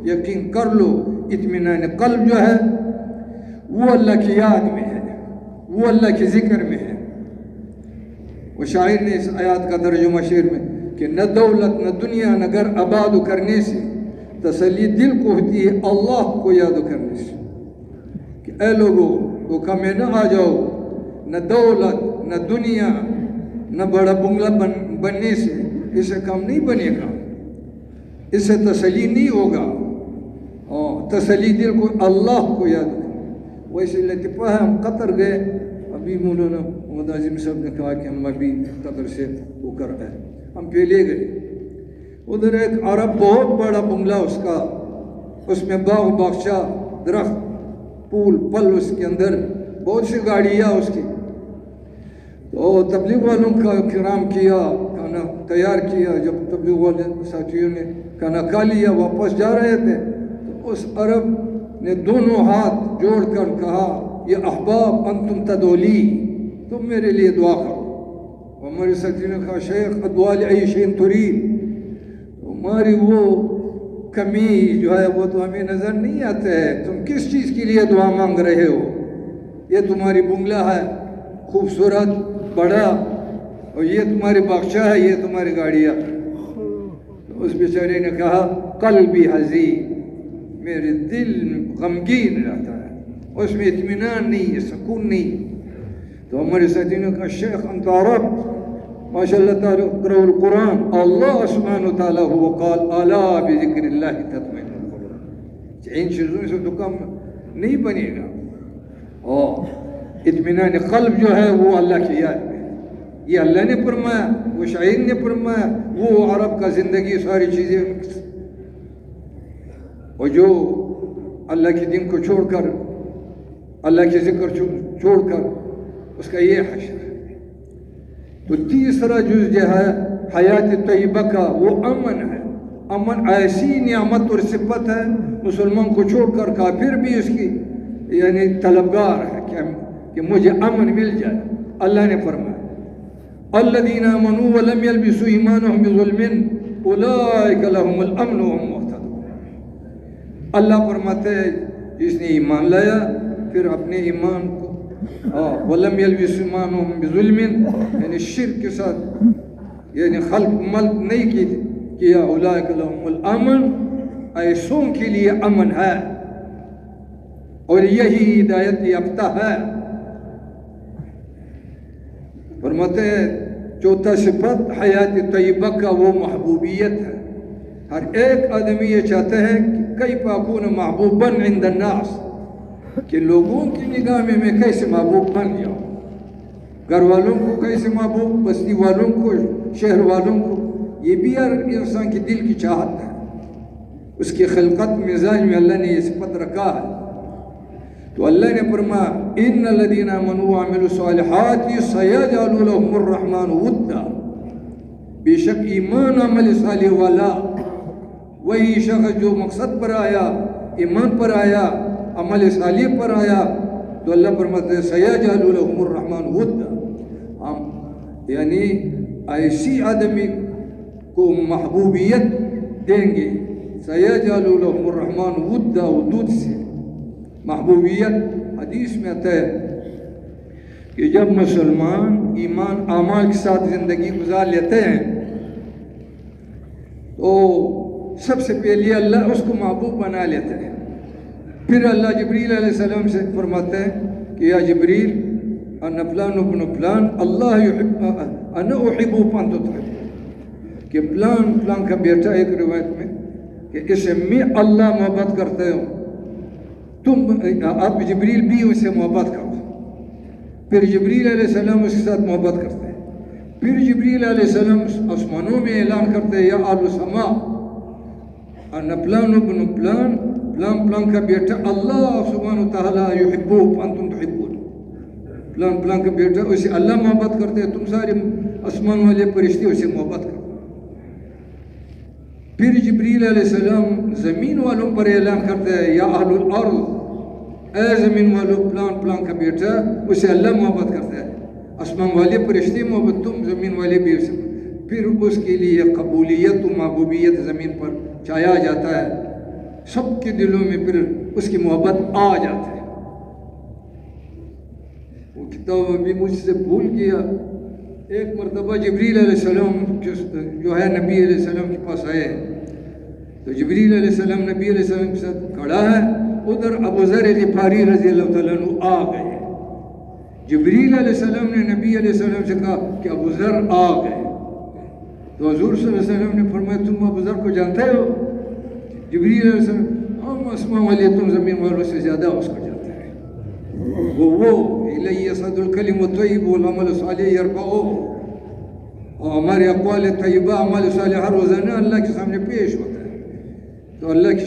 یقین کر لو اطمینان قلب جو ہے وہ اللہ کی یاد میں ہے، وہ اللہ کے ذکر میں ہے۔ وہ شاعر نے اس آیات کا ترجمہ شعر میں کہ نہ دولت نہ دنیا نہ گھر آباد کرنے سے تسلی دل کو ہوتی ہے اللہ کو یاد کرنے سے، کہ اے لوگو دھوکہ میں نہ آ جاؤ، نہ دولت نہ دنیا نہ بڑا بنگلہ بننے سے اس سے کام نہیں بنے گا، اس سے تسلی نہیں ہوگا۔ تسلی دل کو اللہ کو یاد کرنا۔ ویسے لطیفہ ہے، ہم قطر گئے، ابھی مولانا محمد عظیم صاحب نے کہا کہ ہم ابھی قطر سے وہ کر رہے ہیں، ہم پہلے گئے، ادھر ایک عرب بہت بڑا بنگلہ اس کا، اس میں باغ باغچہ درخت پول پل، اس کے اندر بہت سی گاڑیاں اس کی۔ تو تبلیغ والوں کا کرام کیا، کھانا تیار کیا، جب تبلیغ والے ساتھیوں نے کھانا کھا لیا واپس جا رہے تھے تو اس عرب نے دونوں ہاتھ جوڑ کر کہا یہ احباب انتم تدولی، تم میرے لیے دعا کرو۔ ہمارے ساتھی نے کہا شیخ ادوال ای شین ترید، ہماری وہ کمی جو ہے وہ تو ہمیں نظر نہیں آتا ہے، تم کس چیز کے لیے دعا مانگ رہے ہو؟ یہ تمہاری بنگلہ ہے خوبصورت بڑا، اور یہ تمہاری باغچہ ہے، یہ تمہاری گاڑیاں۔ اس بیچارے نے کہا قلبی حزین، میرے دل غمگین رہتا ہے، اس میں اطمینان نہیں ہے، سکون نہیں۔ تو ہمارے ساتھی نے کہا شیخ انت عرب ماشاء اللہ تعالیٰ اقرأوا القرآن، اللہ سبحانہ وتعالیٰ هو قال الا بذکر اللہ تطمئن القلوب۔ ان چیزوں سے تو کم نہیں بنے گا، اور اطمینان قلب جو ہے وہ اللہ کی یاد میں، یہ اللہ نے فرمایا، وہ شاعر نے فرمایا، وہ عرب کا زندگی ساری چیزیں، اور جو اللہ کے دین کو چھوڑ کر، اللہ کے ذکر چھوڑ کر، اس کا یہ حشر ہے۔ تو تیسرا جز جو ہے حیات طیبہ کا، وہ امن ہے۔ امن ایسی نعمت اور صفت ہے، مسلمان کو چھوڑ کر کافر بھی اس کی یعنی طلبگار ہے کہ مجھے امن مل جائے۔ اللہ نے فرمایا الذین آمنوا ولم یلبسوا ایمانهم بظلم اولئک لهم الامن وهم مہتدون۔ اللہ فرماتے ہیں جس نے ایمان لایا پھر اپنے ایمان کو ولم یلبسوا ایمانهم بظلم، یعنی شرک کے ساتھ یعنی خلق ملک نہیں کیا، اولئک لهم الامن، ایسوں کے لیے امن ہے اور یہی ہدایت یافتہ ہے۔ فرماتے ہیں چوتھا صفت حیات طیبہ کا وہ محبوبیت ہے۔ ہر ایک آدمی یہ چاہتا ہے کہ کیف اکون محبوبا عند الناس، کہ لوگوں کی نگاہ میں کیسے محبوب بن جاؤں، گھر والوں کو کیسے محبوب، بستی والوں کو، شہر والوں کو، یہ بھی ہر انسان کے دل کی چاہت ہے، اس کی خلقت مزاج میں اللہ نے یہ صفت رکھا ہے۔ تو اللہ نے فرمایا ان الذین آمنوا وعملوا الصالحات سیجعل لهم الرحمن ودا، بے شک ایمان عمل صالح والا، وہی شخص جو مقصد پر آیا، ایمان پر آیا، عمل صالح پر آیا، تو اللہ فرماتے ہیں سیجعل لهم الرحمن ودا، ہم یعنی ایسی آدمی کو محبوبیت دیں گے، سیجعل لهم الرحمن ودا، ودود سے محبوبیت۔ حدیث میں آتا ہے کہ جب مسلمان ایمان اعمال کے ساتھ زندگی گزار لیتے ہیں تو سب سے پہلے اللہ اس کو محبوب بنا لیتے ہیں، پھر اللہ جبریل علیہ السلام سے فرماتے ہیں کہ یا جبریل انا فلان ابن فلان اللہ یحب انا احب فانت تحب، کہ فلان کا بیٹا، ایک روایت میں کہ اس سے میں اللہ محبت کرتا ہوں، تم آپ جبریل بھی اس سے محبت کرو۔ پھر جبریل علیہ السلام اس کے ساتھ محبت کرتے ہیں، پھر جبریل علیہ السلام آسمانوں میں اعلان کرتے ہیں یا آل السماء انا فلان ابن فلان، فلان کا بیٹا اللہ سبحانہ وتعالیٰ یحبہ فانتم تحبون، فلان کا بیٹا، اسے اللہ محبت کرتے ہیں، تم سارے آسمان والے فرشتے اسے محبت کرتے ہیں۔ پھر جبریل علیہ السلام زمین والوں پر اعلان کرتے ہیں یا اہل الارض، اے زمین والوں فلان کا بیٹا، اسے اللہ محبت کرتا ہے، آسمان والے فرشتے محبت، تم زمین والے بھی اسے۔ پھر اس کے لیے قبولیت و محبوبیت زمین پر چھایا جاتا ہے، سب کے دلوں میں پھر اس کی محبت آ جاتی ہے۔ وہ کتاب ابھی مجھ سے بھول گیا، ایک مرتبہ جبریل علیہ السلام جو ہے نبی علیہ السلام کے پاس آئے، تو جبریل علیہ السلام نبی علیہ السلام کے ساتھ کھڑا ہے، ادھر ابو ذر غفاری رضی اللہ تعالیٰ عنہ آ گئے۔ جبریل علیہ السلام نے نبی علیہ السلام سے کہا کہ ابو ذر آ گئے، تو حضور صلی اللہ علیہ وسلم نے فرمایا تم ابو ذر کو جانتے ہو؟ جبریل علیہ السلام ہم آسمان والے تم زمین والوں سے زیادہ اس کو جانتے ہیں، وہ الیہ یصعد الکلم الطیب والعمل الصالح یرفعہ، اور ہمارے اقوال طیبہ عمل صالحہ روزانہ اللہ کے سامنے پیش ہوتا ہے، تو اللہ کی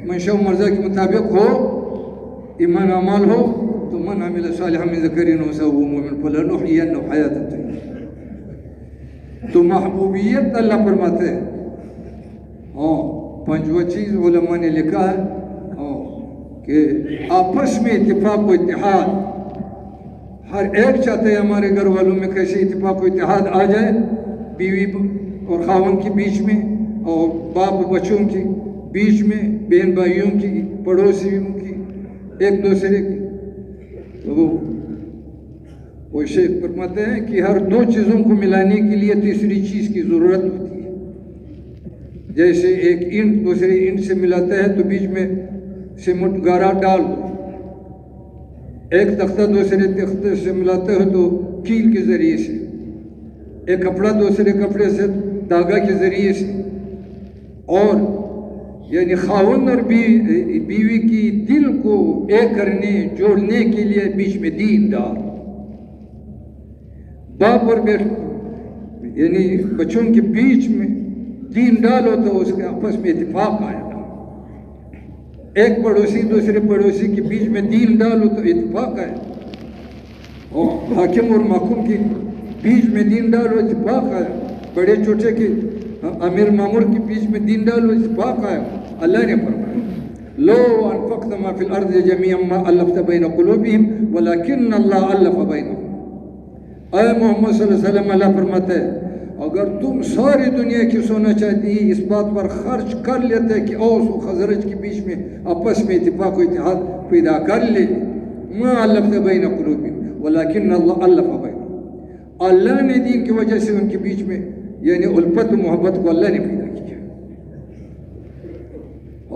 منشاء و مرضی کے مطابق ہو، ایمان اعمال ہو تو من عمل صالحا من ذکر و انثی وهو مؤمن فلنحیینہ حیاۃ طیبہ۔ تو محبوبیت اللہ فرماتے ہیں، پنجواں چیز علماء نے لکھا ہے کہ آپس میں اتفاق و اتحاد، ہر ایک چاہتے ہیں ہمارے گھر والوں میں کیسے اتفاق و اتحاد آ جائے، بیوی اور خاوند کے بیچ میں، اور باپ بچوں کے بیچ میں، بہن بھائیوں کی، پڑوسیوں کی، ایک دوسرے کی۔ تو وہ شیخ فرماتے ہیں کہ ہر دو چیزوں کو ملانے کے لیے تیسری چیز کی ضرورت ہوتی ہے، جیسے ایک اینٹ دوسرے اینٹ سے ملاتا ہے تو بیچ میں سیمنٹ گارا ڈال دو، ایک تختہ دوسرے تختے سے ملاتے ہو تو کیل کے ذریعے سے، ایک کپڑا دوسرے کپڑے سے دھاگا کے ذریعے سے، اور یعنی خاوند اور بیوی کی دل کو ایک کرنے جوڑنے کے لیے بیچ میں دین ڈال، باپ اور بیٹے یعنی بچوں کے بیچ میں دین ڈالو تو اس کے آپس میں اتفاق آئے گا، ایک پڑوسی دوسرے پڑوسی کے بیچ میں دین ڈالو تو اتفاق آئے گا، اور حاکم اور محکوم کے بیچ میں دین ڈالو اتفاق آئے گا، بڑے چھوٹے کے امیر مامور کے بیچ میں دین ڈالو اتفاق آئے گا۔ اللہ نے فرمایا لو انفقت ما فی الارض جميعا ما الفت بین قلوبهم ولکن اللہ الف بینہم۔ اے محمد صلی اللہ علیہ وسلم، اللہ فرماتا ہے اگر تم ساری دنیا کی سونا چاہتی اس بات پر خرچ کر لیتے کہ اوس و خزرج کے بیچ میں آپس میں اتفاق و اتحاد پیدا کر لے، ما الفت بین قلوبهم ولکن اللہ الف بینہم، اللہ نے دین کی وجہ سے ان کے بیچ میں یعنی الفت و محبت کو اللہ نے پیدا کیا۔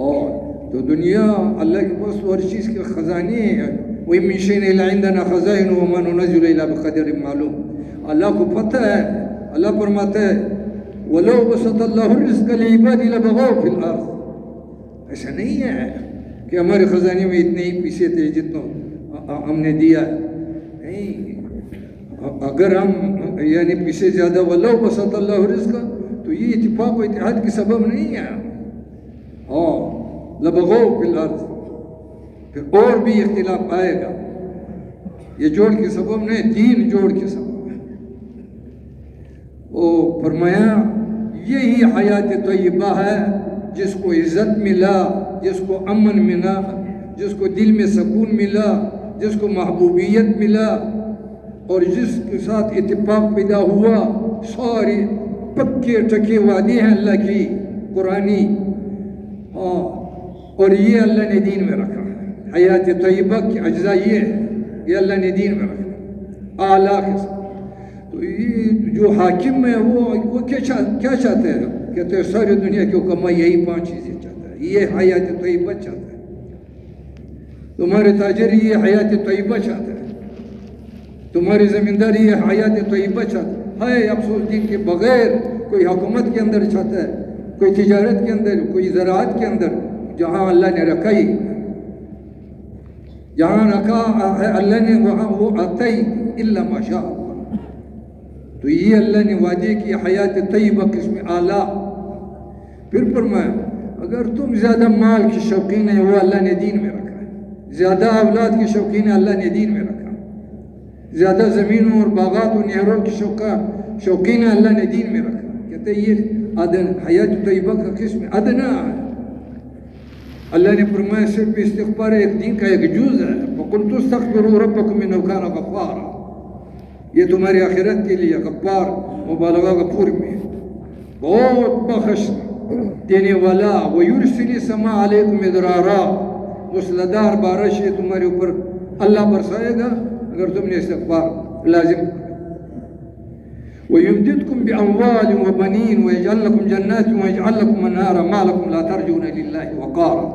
اور تو دنیا اللہ کے پاس ہر چیز کے خزانے ہیں، وَإِن مِّن شَيْءٍ إِلَّا عِندَنَا خَزَائِنُهُ وَمَا نُنَزِّلُهُ إِلَّا بِقَدَرٍ مَّعْلُومٍ۔ اللہ کو پتہ ہے، اللہ فرماتا ہے وَلَوْ بَسَطَ اللَّهُ الرِّزْقَ لِعِبَادِهِ لَبَغَوْا فِي الْأَرْضِ۔ ایسا نہیں ہے کہ ہمارے خزانے میں اتنے ہی پیسے تھے جتنا ہم نے دیا، نہیں، اگر ہم یعنی پیسے زیادہ وَلَوْ بَسَطَ اللَّهُ الرِّزْقَ تو یہ اتفاق و اتحاد کے سبب نہیں ہے، لَبَغَوْا فِي الْأَرْضِ، پھر اور بھی اختلاف آئے گا، یہ جوڑ کے سبب نہیں، دین جوڑ کے سبب ہے۔ وہ فرمایا یہی حیات طیبہ ہے جس کو عزت ملا، جس کو امن ملا، جس کو دل میں سکون ملا، جس کو محبوبیت ملا، اور جس کے ساتھ اتفاق پیدا ہوا۔ سارے پکے ٹکے وعدے ہیں اللہ کی قرآنی، اور یہ اللہ نے دین میں رکھا۔ حیات طیبہ کی اجزاء یہ اللہ نے دین میں رکھا اعلیٰ کے ساتھ۔ تو یہ جو حاکم ہے وہ کیا چاہتے ہیں؟ کہتے ہیں ساری دنیا کی حکمہ یہی 5 چیزیں چاہتا ہے، یہ حیات طیبہ چاہتا ہے، تمہارے تاجر یہ حیات طیبہ چاہتا ہے، تمہاری زمیندار یہ حیات طیبہ چاہتا ہے۔ افسوس دین کے بغیر کوئی حکومت کے اندر چاہتا ہے، کوئی تجارت کے اندر، کوئی زراعت کے اندر، جہاں اللہ نے رکھا ہی، جہاں رکھا ہے اللہ نے وہاں وہ آتا ہی الا ما شاء اللہ۔ تو یہ اللہ نے وعدے کی حیات طیبہ قسم اعلیٰ۔ پھر فرمایا اگر تم زیادہ مال کی شوقین ہیں وہ اللہ نے دین میں رکھا ہے، زیادہ اولاد کی شوقین ہے اللہ نے دین میں رکھا، زیادہ زمینوں اور باغات و نہروں کی شوقین ہے اللہ نے دین میں رکھا۔ کہتے ہیں یہ ادن حیات طیبہ کا قسم ادنا ہے۔ اللہ نے فرمایا صرف استغفار ایک دین کا ایک جز ہے، فَقُلْتُ اسْتَغْفِرُوا رَبَّكُمْ إِنَّهُ كَانَ غَفَّارًا۔ یہ تمہاری آخرت کے لیے غفار مبالغہ غفور میں ہے، بہت بخش دینے والا، وَيُرْسِلِ السَّمَاءَ عَلَيْكُمْ مِدْرَارًا، موسلادھار بارش ہے تمہارے اوپر اللہ برسائے گا اگر تم نے استغفار لازم کرا۔ وَيُمْدِدْكُمْ بِأَمْوَالٍ وَبَنِينَ وَيَجْعَلْ لَكُمْ جَنَّاتٍ وَيَجْعَلْ لَكُمْ أَنْهَارًا مَا لَكُمْ لَا تَرْجُونَ لِلَّهِ وَقَارًا۔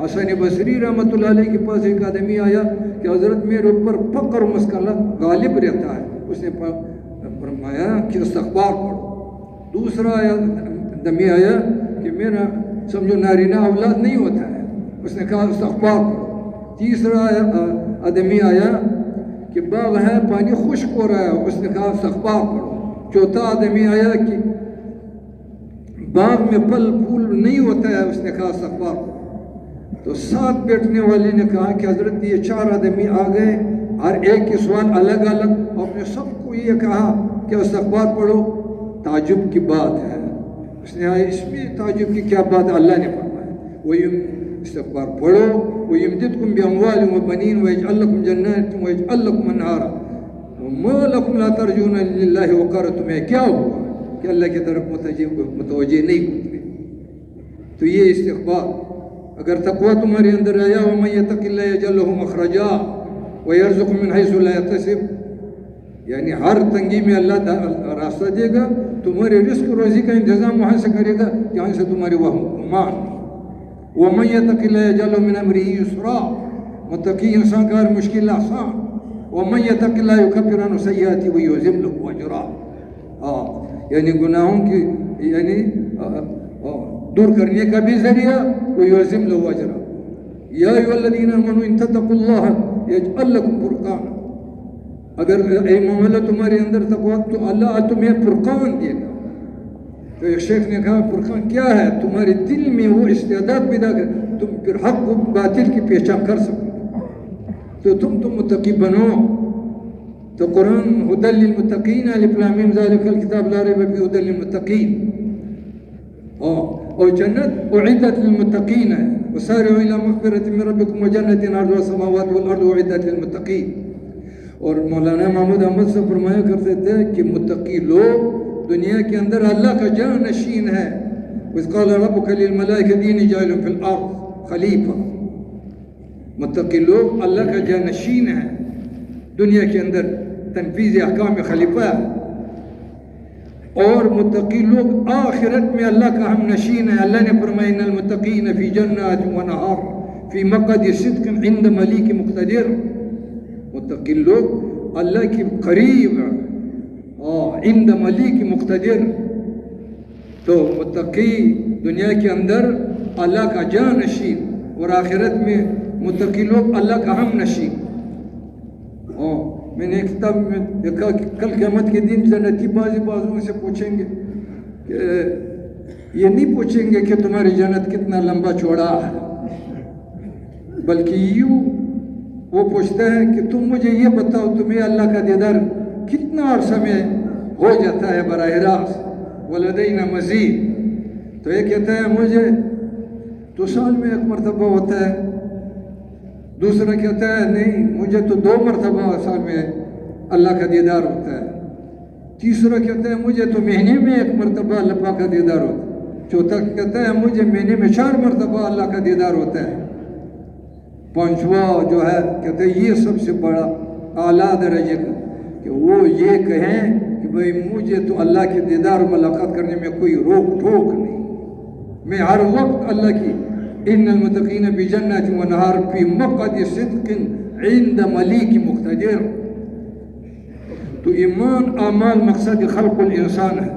حسن بصری رحمۃ اللہ علیہ کے پاس ایک آدمی آیا کہ حضرت میرے اوپر فقر و مسکنت غالب رہتا ہے، اس نے فرمایا کہ استغفار پڑھو۔ دوسرا آدمی آیا کہ میرا سمجھو نارینہ اولاد نہیں ہوتا ہے، اس نے کہا استغفار پڑھو۔ تیسرا آدمی آیا کہ باغ ہے پانی خشک ہو رہا ہے، اس نے کہا استغفار پڑھو۔ چوتھا آدمی آیا کہ باغ میں پھل پھول نہیں ہوتا ہے، اس نے کہا استغفار پڑھو۔ تو ساتھ بیٹھنے والے نے کہا کہ حضرت یہ 4 آدمی آ گئے، ہر ایک کے سوال الگ الگ، اور نے سب کو یہ کہا کہ استغفار پڑھو۔ تعجب کی بات ہے، اس نے اس میں تعجب کی کیا بات ہے؟ اللہ نے فرمایا وہ استغفار پڑھو، وَيُمْدِدْكُمْ بِأَمْوَالٍ وَبَنِينَ وَيَجْعَلْ لَكُمْ جَنَّاتٍ وَيَجْعَلْ لَكُمْ أَنْهَارًا وَمَا لَكُمْ لَا تَرْجُونَ لِلَّهِ وَقَارًا۔ تمہیں کیا ہوا کہ اللہ کی طرف متوجہ نہیں ہوتے؟ تو یہ استغفار اگر تقوی تمہارے اندر آیا، وَمَن يَتَقِ اللَّهَ يَجْعَل لَّهُ مَخْرَجًا وَيَرْزُقْهُ مِنْ حَيْثُ لَا يَحْتَسِبُ، یعنی ہر تنگی میں اللہ راستہ دے گا، تمہارے رزق روزی کا انتظام وہاں سے کرے گا جہاں سے تمہارے گمان۔ وَمَن يَتَقِ اللَّهَ يَجْعَل لَّهُ مِنْ أَمْرِهِ يُسْرًا، متقی انسان کا ہر مشکل آسان۔ وَمَن يَتَقِ اللَّهَ يُكَفِّرْ عَنْهُ سَيِّئَاتِهِ وَيُعْظِمْ لَهُ أَجْرًا، یعنی گناہوں کی یعنی دور کرنے کا بھی ذریعہ، وَيُعْظِمْ لَهُ أَجْرًا۔ يَا أَيُّهَا الَّذِينَ آمَنُوا إِن تَتَّقُوا اللَّهَ يَجْعَل لَّكُمْ فُرْقَانًا، اگر اے مومنو تمہارے اندر تقوی تو اللہ تمہیں فرقان دے گا۔ تو ایک شیخ نے کہا فرقان کیا ہے؟ تمہارے دل میں وہ استعداد پیدا کر تم پھر حق و باطل کی پہچان کر سکو، تو تم متقی بنو۔ تو قرآن ہدی للمتقین، الف لام میم ذالک الکتاب لا ریب فیہ ہدی للمتقین، اور جنت اعدت للمتقین ہے، وسارعوا الی مغفرۃ من ربکم وجنۃ عرضها السماوات والارض اعدت للمتقین۔ اور مولانا محمود احمد سے فرمایا کرتے تھے کہ متقی لوگ دنیا کے اندر اللہ کا جانشین ہے۔ وَإِذْ قَالَ رَبُّكَ لِلْمَلَائِكَةِ إِنِّي جَاعِلٌ فِي الْأَرْضِ خلیفہ، متقی لوگ اللہ کا جانشین ہے، دنیا کے اندر تنفیذ احکام خلیفہ ہے۔ اور متقی لوگ آخرت میں اللہ کا ہم نشین ہے۔ اللہ نے فرمایا ان المتقین فی جنات ونہار فی مقعد صدق عند ملیک مقتدر، متقی لوگ اللہ کے قریب عند ملیک مقتدر۔ تو متقی دنیا کے اندر اللہ کا جانشین، اور آخرت میں متقی لوگ اللہ کا ہم نشین۔ میں نے ایک کتاب میں دیکھا کہ کل قیامت کے دن جنتی بازوں سے پوچھیں گے کہ یہ نہیں پوچھیں گے کہ تمہاری جنت کتنا لمبا چوڑا ہے، بلکہ یوں وہ پوچھتا ہے کہ تم مجھے یہ بتاؤ تمہیں اللہ کا دیدار کتنا عرصہ میں ہو جاتا ہے براہ راست، ولدینا مزید۔ تو یہ کہتا ہے مجھے تو سال میں 1 مرتبہ ہوتا ہے، دوسرا کہتا ہے نہیں مجھے تو 2 مرتبہ سال میں اللہ کا دیدار ہوتا ہے، تیسرا کہتا ہے مجھے تو مہینے میں 1 مرتبہ اللہ پاک کا دیدار ہوتا ہے، چوتھا کہتا ہے مجھے مہینے میں 4 مرتبہ اللہ کا دیدار ہوتا ہے، پانچواں جو ہے کہتے ہیں یہ سب سے بڑا اعلیٰ درجے کا کہ وہ یہ کہیں کہ بھئی مجھے تو اللہ کے دیدار و ملاقات کرنے میں کوئی روک ٹوک نہیں، میں ہر وقت اللہ کی ان المتقین فی جنات ونہار فی مقعد صدق عند ملیک مقتدر۔ تو ایمان اعمال مقصد خلق الانسان ہے،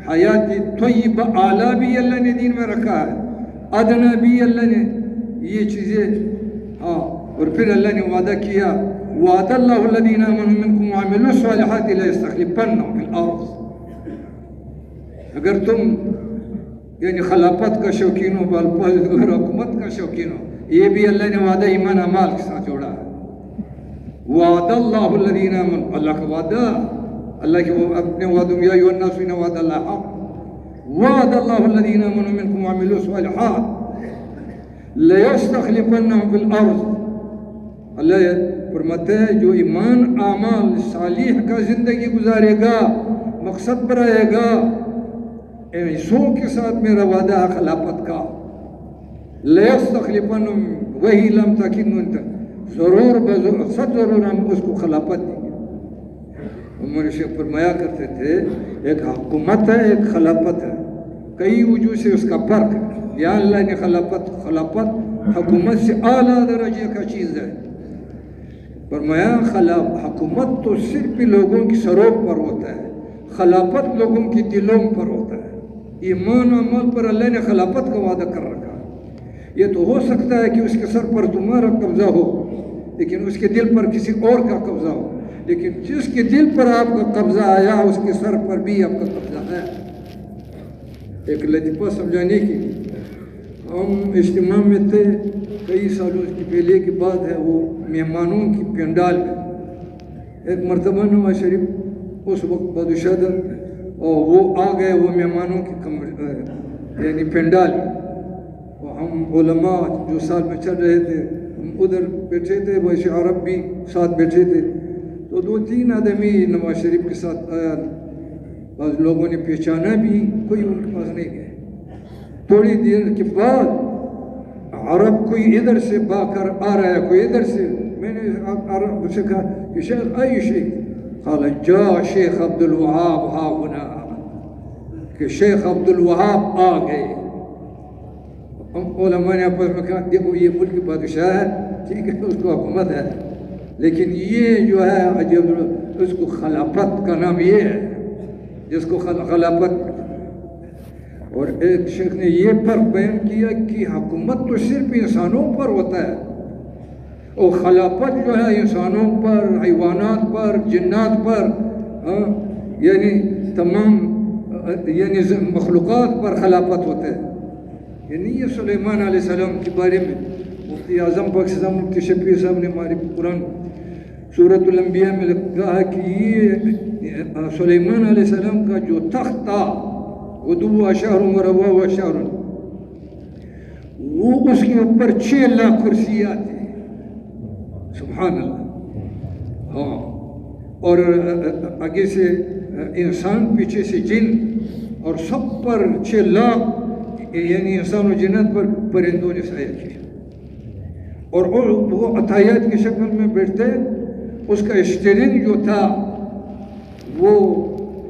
حیات طیبہ اعلیٰ بھی اللہ نے دین میں رکھا ہے، ادنا بھی اللہ نے یہ چیزیں اور پھر اللہ نے وعدہ کیا وعد اللہ الذین آمنوا منکم وعملوا الصالحات لیستخلفنہم فی الارض۔ اگر تم یعنی خلافت کا شوقین ہو، حکومت کا شوقین ہو، یہ بھی اللہ نے وعدہ ایمان اعمال کے ساتھ جوڑا ہے۔ وعد اللہ الذین آمنوا، اللہ کا وعدہ، اللہ کے اپنے وعدوں میں یا ایھا الناس ان وعد اللہ حق، وعد اللہ الذین آمنوا منکم وعملوا الصالحات لیستخلفنہم فی الارض، اللہ فرماتے ہیں جو ایمان اعمال صالح کا زندگی گزارے گا، مقصد پر آئے گا، ایسوں کے ساتھ میرا وعدہ خلافت کا، لَيَسْتَخْلِفَنَّهُمْ وَهِي لَمْ تَكِنْ، ضرور سب ضرور ہم اس کو خلافت دیں گے۔ عمر شیخ فرمایا کرتے تھے ایک حکومت ہے، ایک خلافت ہے، کئی وجوہ سے اس کا فرق ہے۔ یا اللہ نے خلافت حکومت سے اعلیٰ درجے کا چیز ہے۔ فرمایا حکومت تو صرف لوگوں کی سروں پر ہوتا ہے، خلافت لوگوں کی دلوں پر ہوتا ہے۔ ایمان و عمل پر اللہ نے خلافت کا وعدہ کر رکھا۔ یہ تو ہو سکتا ہے کہ اس کے سر پر تمہارا قبضہ ہو، لیکن اس کے دل پر کسی اور کا قبضہ ہو، لیکن جس کے دل پر آپ کا قبضہ آیا اس کے سر پر بھی آپ کا قبضہ ہے۔ ایک لطیفہ سمجھانے کی، ہم اجتماع میں تھے کئی سالوں کی پہلے کی بات ہے، وہ مہمانوں کی پنڈال میں ایک مرتبہ نواز شریف اس وقت بادشاہ تھا، اور وہ آ گئے وہ مہمانوں کی یعنی پنڈال میں، اور ہم علماء جو سال میں چل رہے تھے ہم ادھر بیٹھے تھے، ویسے عرب بھی ساتھ بیٹھے تھے، تو 2-3 آدمی نواز شریف کے ساتھ آیا، بعض لوگوں نے پہچانا بھی، کوئی ان کے پاس نہیں گئے۔ تھوڑی دیر کے بعد عرب کوئی ادھر سے با کر آ رہا ہے، کوئی ادھر سے، میں نے عرب سے کہا کہ شیخ آئی شیخ، قال جا شیخ عبد الوہاب ہا ہونا، کہ شیخ عبد الوہاب آ گئے۔ علماء نے آپس میں کہا دیکھو یہ ملک کی بادشاہ ہے، ٹھیک ہے اس کو حکومت ہے، لیکن یہ جو ہے عجیب، اس کو خلافت کا نام یہ ہے جس کو خلافت۔ اور ایک شیخ نے یہ فرق بیان کیا کہ حکومت تو صرف انسانوں پر ہوتا ہے، اور خلافت جو ہے انسانوں پر، حیوانات پر، جنات پر، یعنی تمام یعنی مخلوقات پر خلافت ہوتا ہے۔ یعنی یہ سلیمان علیہ السلام کے بارے میں مفتی اعظم پاکستان مفتی شفیع صاحب نے ہمارے قرآن سورۃ الانبیاء میں کہا ہے کہ یہ سلیمان علیہ السلام کا جو تخت تھا غدو شہر و روا شہر، وہ اس کے اوپر 6 لاکھ کرسیاں تھیں، سبحان اللہ۔ ہاں، اور آگے سے انسان، پیچھے سے جن، اور سب پر 6 لاکھ یعنی انسان و جنات پر پرندوں نے سایہ کیا، اور وہ عطایات کی شکل میں بیٹھتے۔ اس کا اسٹیئرنگ جو تھا وہ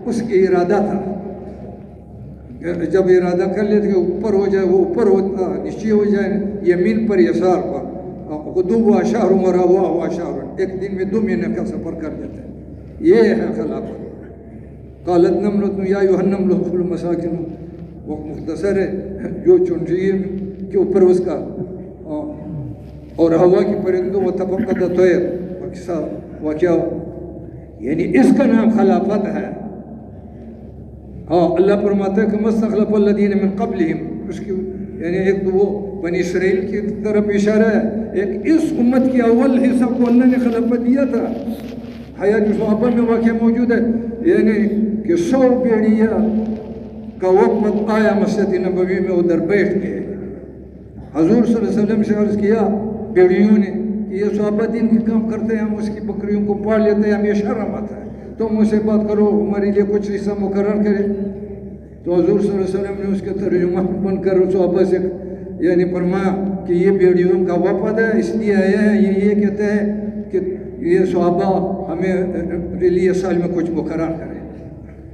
اس کی ارادہ تھا، جب ارادہ کر لیتے کہ اوپر ہو جائے وہ اوپر ہوتا، نیچے ہو جائے یمین پر یسار پر، غدو شہر و روا شہر، ایک دن میں 2 مہینے کا سفر کر دیتے ہیں۔ یہ ہے خلافت۔ قالت نملۃ یا ایھا النمل ادخلوا مساکنکم، وہ مختصر ہے جو چنجی کے اوپر اس کا، اور ہوا کی پرندوں و تفقد الطیر، واقعہ، یعنی اس کا نام خلافت ہے۔ ہاں، اللہ فرماتا ہے کہ مستخلف الذین من قبلہم، اس کی یعنی ایک تو وہ بنی اسرائیل کی طرف اشارہ ہے، ایک اس امت کی اول حصہ کو اللہ نے خلافت دیا تھا۔ حیات صحابہ میں واقعہ موجود ہے، یعنی کہ 100 بیڑیاں کا وقت آیا مسجد نبوی میں، ادھر بیٹھ گئے۔ حضور صلی اللہ علیہ وسلم سے عرض کیا بیڑیوں نے کہ یہ صحابہ دین کے کام کرتے ہیں، ہم اس کی بکریوں کو پال لیتے ہیں، ہم یہ شرم آتا ہے، تم مجھ سے بات کرو، ہمارے لیے کچھ حصہ مقرر کرے۔ تو حضور صلی اللہ علیہ وسلم نے اس کے ترجمہ بن کر صحابہ سے یعنی فرمایا کہ یہ بیڑیوں کا وفد ہے، اس لیے آئے ہیں، یہ کہتے ہیں کہ یہ صحابہ ہمیں لیے سال میں کچھ مقرر کریں۔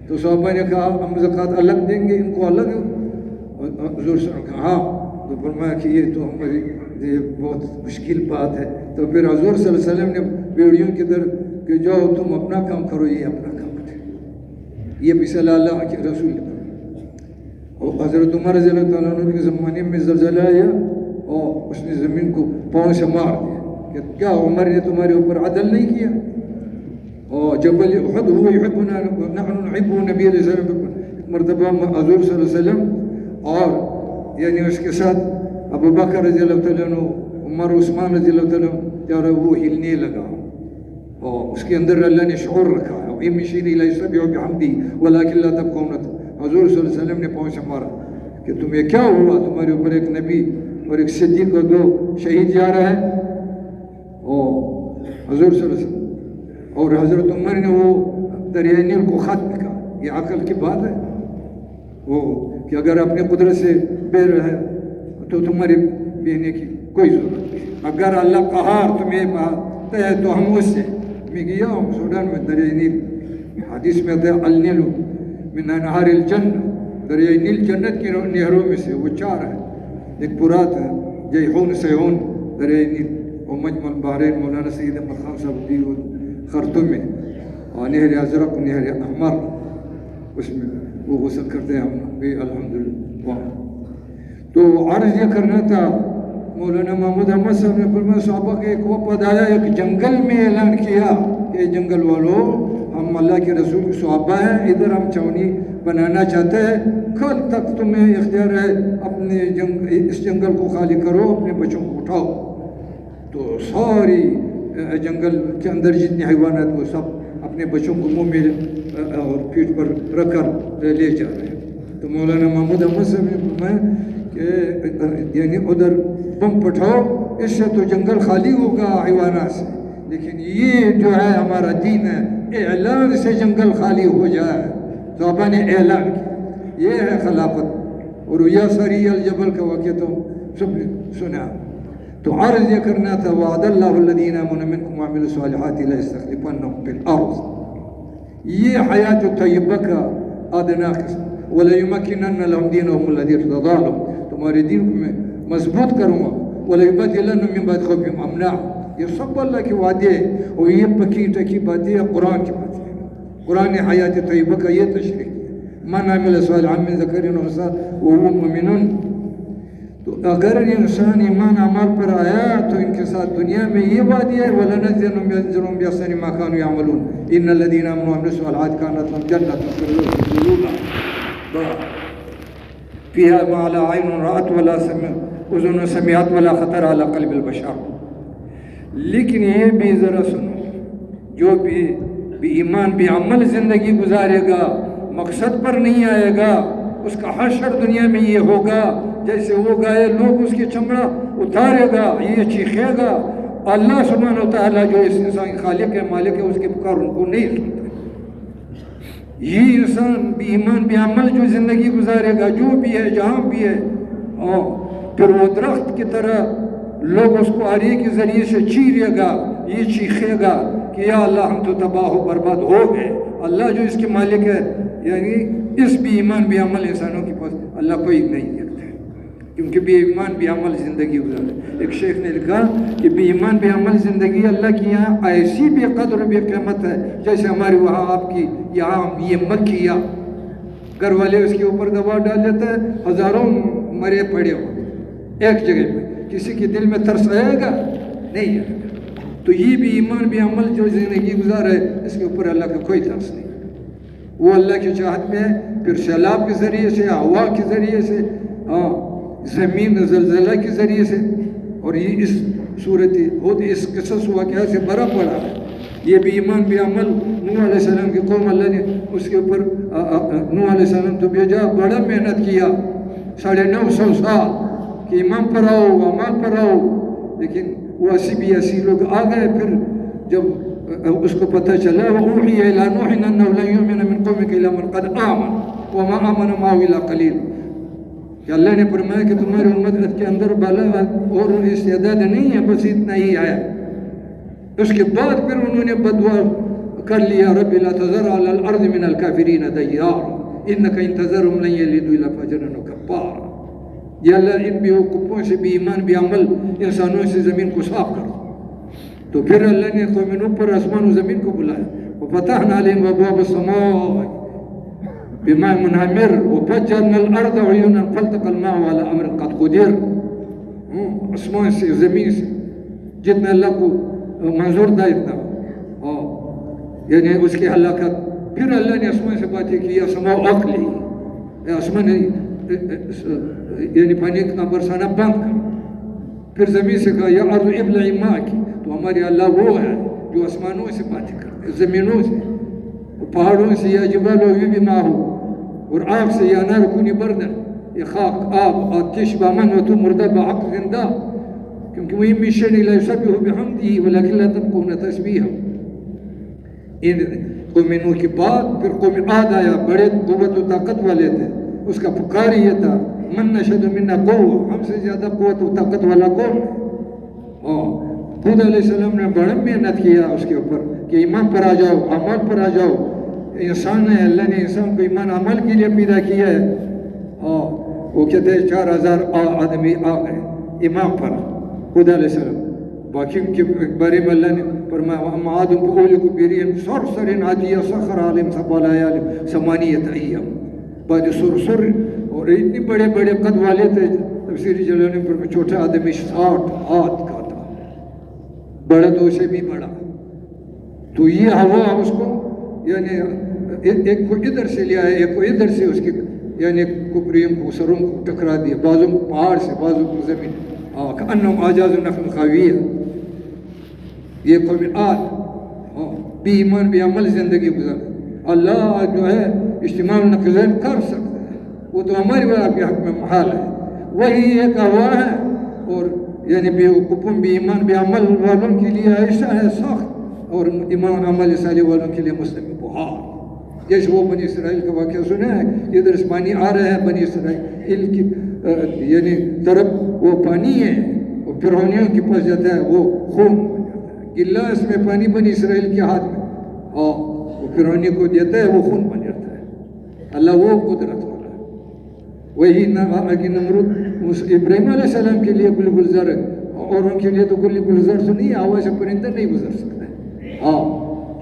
تو صحابہ نے کہا ہم زکوٰۃ الگ دیں گے، ان کو الگ۔ حضور صلی اللہ علیہ وسلم نے کہا ہاں، تو فرمایا کہ یہ تو ہماری یہ بہت مشکل بات ہے۔ تو پھر حضور صلی اللہ علیہ وسلم نے بیڑیوں کی طرف کہ جاؤ تم اپنا کام کرو، یہ اپنا کام کرے، یہ بھی صلی اللہ کے رسول نے۔ اور حضرت عمر رضی اللہ تعالیٰ عنہ کے زمانے میں زلزلہ آیا اور اس نے زمین کو پاؤں سے مار دیا کہ کیا عمر نے تمہارے اوپر عدل نہیں کیا؟ اور جبل احد هو يحبنا نحن نحبه، نبی علیہ السلام مرتبہ حضور صلی اللہ علیہ وسلم اور یعنی اس کے ساتھ ابو بکر رضی اللہ تعالیٰ عنہ، عمر، عثمان رضی اللہ تعالیٰ عنہ، وہ ہلنے لگا، اور اس کے اندر اللہ نے شعور رکھا ہے، وَإِن مِّن شَيْءٍ إِلَّا يُسَبِّحُ بِحَمْدِهِ وَلَٰكِن لَّا تَفْقَهُونَ۔ حضور صلی اللہ علیہ وسلم نے پاؤں سے مارا کہ تمہیں کیا ہوا، تمہارے اوپر ایک نبی اور ایک صدیق اور 2 شہید جا رہا ہے۔ اور حضور صلی اللہ علیہ وسلم، اور حضرت عمر نے وہ دریائے نیل کو ختم کیا. یہ عقل کی بات ہے وہ کہ اگر اپنے قدرت سے بے رہے تو تمہارے بہنے کی کوئی ضرورت نہیں. اگر اللہ قہار تمہیں بات ہے تو ہم اس سے. میں گیا ہوں سوڈان میں دریائے نیل، حدیث میں آتا ہے النیل من انہار الجنہ، دریائے نیل جنت کی نہروں میں سے وہ 4 ہیں. ایک پرات ہے جیحون سیحون دریائے نیل، اور مجمع البحرین مولانا سید احمد خان صاحب دی خرطوم میں، اور نہر ازرق نہر احمر، اس میں وہ غسل کرتے ہیں ہم بھی الحمدللہ. تو عرض یہ کرنا تھا، مولانا محمود احمد صاحب نے فرمایا صحابہ کے ایک وقت آیا، ایک جنگل میں اعلان کیا کہ جنگل والوں ہم اللہ کے رسول کے صحابہ ہیں، ادھر ہم چھاؤنی بنانا چاہتے ہیں، کل تک تمہیں اختیار ہے اپنے اس جنگل کو خالی کرو، اپنے بچوں کو اٹھاؤ. تو ساری جنگل کے اندر جتنے حیوانات وہ سب اپنے بچوں کو منہ میں اور پیٹھ پر رکھ کر لے جا رہے ہیں. تو مولانا محمود احمد صاحب نے فرمایا کہ یعنی ادھر بم پٹھاؤ، اس سے تو جنگل خالی ہوگا حیوانات سے، لیکن یہ جو ہے ہمارا دین ہے اعلان سے جنگل خالی ہو جائے. صحابہ نے اعلان کیا، یہ ہے خلافت. اور یا سری الجبل کا واقعہ تو سب نے سنا. تو عرض یہ کرنا تھا وعد اللہ الذین آمنوا منکم وعملوا الصالحات لیستخلفنہم فی الارض. یہ حیات طیبہ کا ادنا قسم. وَلَيُمَكِّنَنَّ لَهُمْ دِينَهُمُ الَّذِي ارْتَضَىٰ لَهُمْ، تمہارے دین کو میں مضبوط کروں گا. وَلَيُبَدِّلَنَّهُم مِّن بَعْدِ خَوْفِهِمْ أَمْنًا. یہ سب اللہ کے وعدے ہیں، اور یہ پکی ٹکی باتیں قرآن کی باتیں ہیں. قرآن نے حیات طیبہ کا یہ تشریح کیا، مَنْ عَمِلَ صَالِحًا مِّن ذَكَرٍ أَوْ أُنثَىٰ وَهُوَ مُؤْمِنٌ. تو اگر انسان ایمان عمل پر آیا تو ان کے ساتھ دنیا میں یہ وعدے ہے وَلَنَجْزِيَنَّهُمْ أَجْرَهُمْ بِأَحْسَنِ مَا كَانُوا يَعْمَلُونَ إِنَّ الَّذِينَ آمَنُوا وَعَمِلُوا الصَّالِحَاتِ كَانَتْ لَهُمْ جَنَّاتُ الْخُلْدِ فِيهَا مَا لَا عَيْنٌ رَأَتْ وَلَا أُذُنٌ سَمِعَتْ وَلَا خَطَرَ عَلَى قَلْبِ الْبَشَرِ. لیکن یہ بھی ذرا سنو، جو بھی ایمان بھی عمل زندگی گزارے گا، مقصد پر نہیں آئے گا، اس کا حشر دنیا میں یہ ہوگا جیسے وہ گائے لوگ اس کی چمڑا اتارے گا، یہ چیخے گا. اللہ سبحانہ و تعالیٰ جو اس انسان کے خالق ہے مالک ہے، اس کے پکار ان کو نہیں سنتا. یہ انسان بھی ایمان بھی عمل جو زندگی گزارے گا، جو بھی ہے جہاں بھی ہے، اور پھر وہ درخت کی طرح لوگ اس کو آری کے ذریعے سے چیرے گا، یہ چیخے گا کہ یا اللہ ہم تو تباہ و برباد ہو گئے. اللہ جو اس کے مالک ہے، یعنی اس بھی ایمان بھی عمل انسانوں کے پاس اللہ کوئی نہیں دیکھتا ہے، کیونکہ بے ایمان بھی عمل زندگی گزارے. ایک شیخ نے لکھا کہ بے ایمان بھی عمل زندگی اللہ کی یہاں ایسی بے قدر و بے قیمت ہے جیسے ہمارے وہاں آپ کی یہاں یہ مکھیا گھر والے اس کے اوپر دوا ڈال دیتا ہے، ہزاروں مرے پڑے ہو ایک جگہ پہ، کسی کے دل میں ترس آئے گا نہیں آئے گا. تو یہ بھی ایمان بھی عمل جو زندگی گزار ہے، اس کے اوپر اللہ کا کوئی ترس نہیں. وہ اللہ کی چاہت میں ہے. پھر سیلاب کے ذریعے سے، ہوا کے ذریعے سے، زمین زلزلہ کے ذریعے سے، اور یہ اس صورت خود اس قصص واقعہ سے بڑا پڑا ہے. یہ بھی ایمان بھی عمل. نوح علیہ السلام کی قوم، اللہ نے اس کے اوپر نوح علیہ السلام تو بھیجا، بڑا محنت کیا 950 سال کہ ایمان پر آؤ، عمل پر آؤ، لیکن وہ ایسی لوگ آ گئے. پھر جب اس کو پتہ چلا وَأُوحِيَ إِلَىٰ نُوحٍ أَنَّهُ لَن يُؤْمِنَ مِن قَوْمِكَ إِلَّا مَن قَدْ آمَنَ وَمَا آمَنَ مَعَهُ إِلَّا قَلِيلٌ. کہ اللہ نے فرمایا کہ تمہاری امت کے اندر بالا اور استعداد نہیں ہے، بس اتنا ہی آیا. اس کے بعد پھر انہوں نے بدعا کر لیا رب لا تذر علی الارض من الکافرین دیار انک ان تذرهم لن یلدوا الا فاجرا کفارا. یا اللہ ان بیوقوفوں سے بھی ایمان بھی عمل انسانوں سے زمین کو صاف کر. تو پھر اللہ نے قوم نوح پر آسمان و زمین کو بلایا. وفتحنا علیہم ابواب السماء بماء منہمر وفجرنا الارض عیونا فالتقى الماء على امر قد قدر. آسمان سے زمین سے جتنا اللہ کو منظور تھا اتنا، یعنی اس کی ہلاکت. پھر اللہ نے آسمان سے باتیں کی، آسمان عقلی، آسمان یعنی پانی کا برسانا بند کر. پھر زمین سے کہا یا ارض ابلعی ماءکی. تو ہمارے اللہ وہ ہے جو آسمانوں سے باتیں کرتے، زمینوں سے، پہاڑوں سے یا جبال و بھی ماء ہو، اور آگ سے یا نار کونی بردن، یہ خاک آب آتش بامن و تو مردہ بحق زندہ، کیونکہ وہی مشن لا یسبح بحمدہ ولکن لا تفقہون تسبیحہ. قوم نوح کے بعد پھر قوم عاد آیا، بڑے قوت و طاقت والے تھے. اس کا پکار یہ تھا من نشد منا قوة، ہم سے زیادہ قوت و طاقت والا کون ہے؟ خود علیہ السلام نے بڑا محنت کیا اس کے اوپر کہ ایمان پر آ جاؤ، عمل پر آ جاؤ. انسان ہے، اللہ نے انسان کو ایمان عمل کے لیے پیدا کیا ہے. وہ کہتے ہیں 4000 آدمی آ گئے ایمان پر خدا علیہ السلام. باقی کے بارے میں اللہ نے فرمایا وَأَمَّا عَادٌ فَأُهْلِكُوا بِرِيحٍ صَرْصَرٍ عَاتِيَةٍ سَخَّرَهَا عَلَيْهِمْ سَبْعَ لَيَالٍ ثَمَانِيَةَ أَيَّامٍ. بعد سرسر اور اتنی بڑے بڑے قد والے تھے. تفسیری جلالین پر میں چھوٹا آدمی 60 ہاتھ کا تھا، بڑا تو اسے بھی بڑا. تو یہ ہوا اس کو یعنی ایک کو ادھر سے لیا ہے، ایک کو ادھر سے اس کی یعنی کپریوں کو سروں کو ٹکرا دیا، بازوں کو پہاڑ سے، بازوں کو زمین. کأنہم اعجاز نخل خاویہ. یہ قوم عاد بی ایمان بی عمل زندگی گزار. اللہ جو ہے اجتماع نقلین کر سکتا ہے، وہ تو ہماری بات کے حق میں محال ہے. وہی ایک ہوا ہے اور یعنی بے وقوفوں بے ایمان بے عمل والوں کے لیے ایسا ہے سخت، اور ایمان عمل صالح والوں کے لیے مسلم بہار. جیسے وہ بنی اسرائیل کا واقعہ سنا ہے، ادھر سے پانی آ رہا ہے بنی اسرائیل کی یعنی طرف وہ پانی ہے، اور فرعونیوں کے پاس جاتا ہے وہ خون بن جاتا ہے. گلاس میں پانی بنی اسرائیل کے ہاتھ میں، اور وہ فرعونی کو دیتا ہے وہ خون بن جاتا ہے. اللہ وہ قدرت والا ہے. وہی نمرود ابراہیم علیہ السلام کے لیے گل گلزار ہے، اور ان کے لیے تو گل گلزار تو نہیں، ہوا سے پرندہ نہیں گزر سکتا ہے.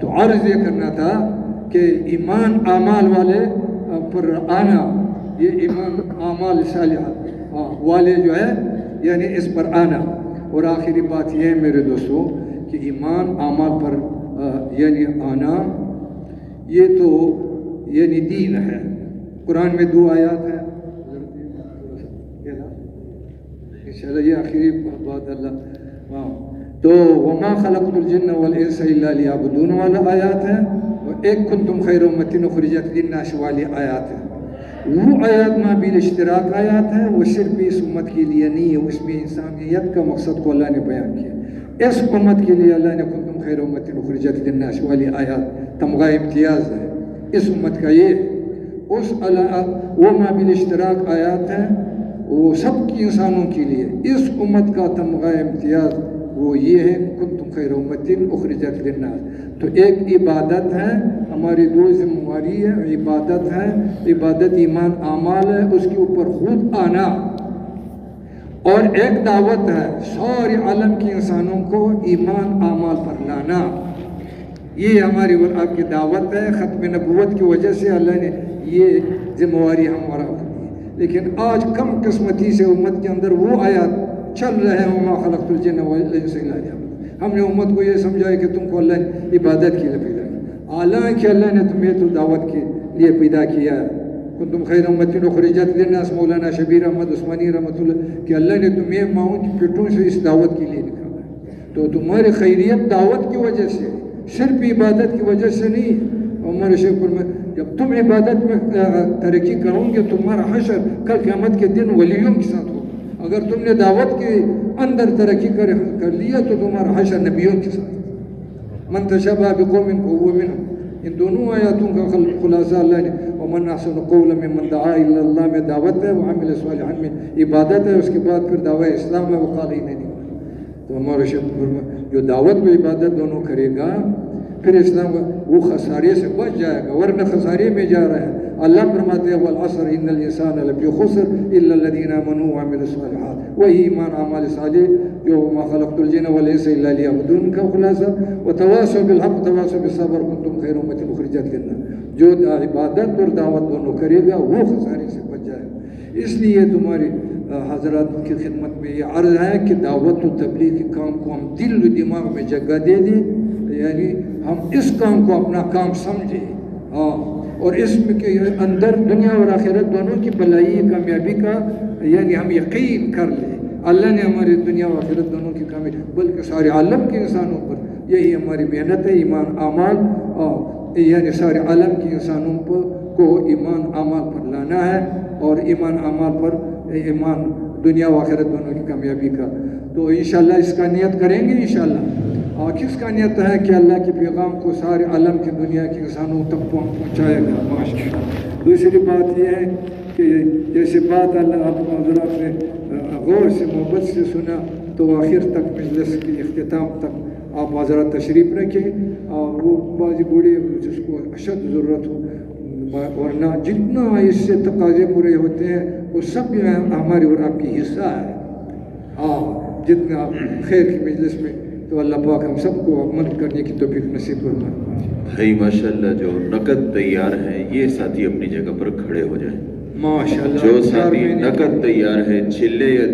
تو عرض یہ کرنا تھا کہ ایمان اعمال والے پر آنا، یہ ایمان اعمال صالحہ والے جو ہے یعنی اس پر آنا. اور آخری بات یہ ہے میرے دوستو کہ ایمان اعمال پر یعنی آنا یہ تو یعنی دین ہے. قرآن میں 2 آیات ہیں، انشاءاللہ یہ آخری بات اللہ. تو وما خلقت الجن والانس الا ليعبدون والا آیات ہے، اور ایک کنتم خیر امۃ اخرجت للناس والی آیات ہے. وہ آیات مابین اشتراک آیات ہیں، وہ صرف اس امت کے لیے نہیں ہے، اس میں انسانیت کا مقصد کو اللہ نے بیان کیا. اس امت کے لیے اللہ نے کنتم خیر امۃ اخرجت للناس والی آیات تمغہ امتیاز ہے اس امت کا. یہ اس وہ مابین اشتراک آیات ہیں، وہ سب کی انسانوں کے لیے. اس امت کا تمغہ امتیاز وہ یہ ہے کنتم خیر امۃ اخرجت للناس. تو ایک عبادت ہے، ہماری 2 ذمہ داری ہے. عبادت ہے، عبادت ایمان اعمال ہے، اس کے اوپر خود آنا. اور ایک دعوت ہے سارے عالم کے انسانوں کو ایمان اعمال پر لانا. یہ ہماری اور آپ کی دعوت ہے. ختم نبوت کی وجہ سے اللہ نے یہ ذمہ داری ہمارا دی. لیکن آج کم قسمتی سے امت کے اندر وہ آیات چل رہے ہیں وما خلقت الجن والانس الا ليعبدون. ہم نے امت کو یہ سمجھا ہے کہ تم کو اللہ نے عبادت کے لیے پیدا کیا، حالانکہ اللہ نے تمہیں تو دعوت کے لیے پیدا کیا ہے. کنتم خیر امۃ اخرجت للناس مولانا شبیر احمد عثمانی رحمۃ اللہ کہ اللہ نے تمہیں ماؤں کی پیٹوں سے اس دعوت کے لیے نکالا ہے. تو تمہاری خیریت دعوت کی وجہ سے، صرف عبادت کی وجہ سے نہیں. عمر شیخ فرمائے جب تم عبادت میں ترقی کرو گے تمہارا حشر کل قیامت کے دن ولیوں کے ساتھ ہوگا. اگر تم نے دعوت کے اندر ترقی کر لیا تو تمہارا حشر نبیوں کے ساتھ. من تشبہ بقوم فهو منهم. ان دونوں آیاتوں کا خلاصہ اللہ نے ومن احسن قولا ممن دعا الی اللہ میں دعوت ہے، وعمل صالحا میں عبادت ہے، اس کے بعد پھر دعوی اسلام ہے وقال اننی. تو ہمارا شیخ جو دعوت و عبادت دونوں کرے گا پھر اسلام کا وہ خسارے سے بچ جائے گا، ورنہ خسارے میں جا رہا ہے. اللہ فرماتے ہیں والعصر ان الانسان لفی خسر الا الذین آمنوا وعملوا الصالحات. وہی ایمان اعمال صالح جو ما خلقت الجن والانس الا ليعبدون کا خلاصہ. وتواصوا بالحق وتواصوا بالصبر کنتم خیر امۃ اخرجت للناس. جو عبادت اور دعوت دونوں کرے گا وہ خسارے سے بچ جائے گا. اس لیے تمہاری حضرات کی خدمت میں یہ عرض ہے کہ دعوت و تبلیغ کے کام کو ہم دل و دماغ میں جگہ دے دیں، یعنی ہم اس کام کو اپنا کام سمجھیں، اور اس میں کے اندر دنیا اور آخرت دونوں کی بھلائی کامیابی کا یعنی ہم یقین کر لیں. اللہ نے ہماری دنیا و آخرت دونوں کی کامیابی بلکہ سارے عالم کے انسانوں پر یہی ہماری محنت ہے. ایمان اعمال یعنی سارے عالم کے انسانوں کو ایمان اعمال پر لانا ہے، اور ایمان اعمال پر ایمان دنیا و آخرت دونوں کی کامیابی کا. تو انشاءاللہ اس کا نیت کریں گے انشاءاللہ. اور کس کا نیت ہے کہ اللہ کے پیغام کو سارے عالم کی دنیا کے انسانوں تک پہنچائے گا ماشاءاللہ. دوسری بات یہ ہے کہ جیسے بات اللہ آپ حضرات نے غور سے محبت سے سنا تو آخر تک مجلس کے اختتام تک آپ حضرات تشریف رکھیں. اور وہ بعض بوڑھے جس کو اشد ضرورت ہو ورنہ جتنا اس سے تقاضے پورے ہوتے ہیں وہ سب ہماری اور آپ کی حصہ ہے. جتنا خیر کی مجلس میں تو اللہ پاک ہم سب کو عمل کرنے کی توفیق نصیب فرمائے. بھائی ماشاءاللہ جو نقد تیار ہے یہ ساتھی اپنی جگہ پر کھڑے ہو جائیں. ماشاءاللہ جو ساتھی نقد تیار ہے چلے یا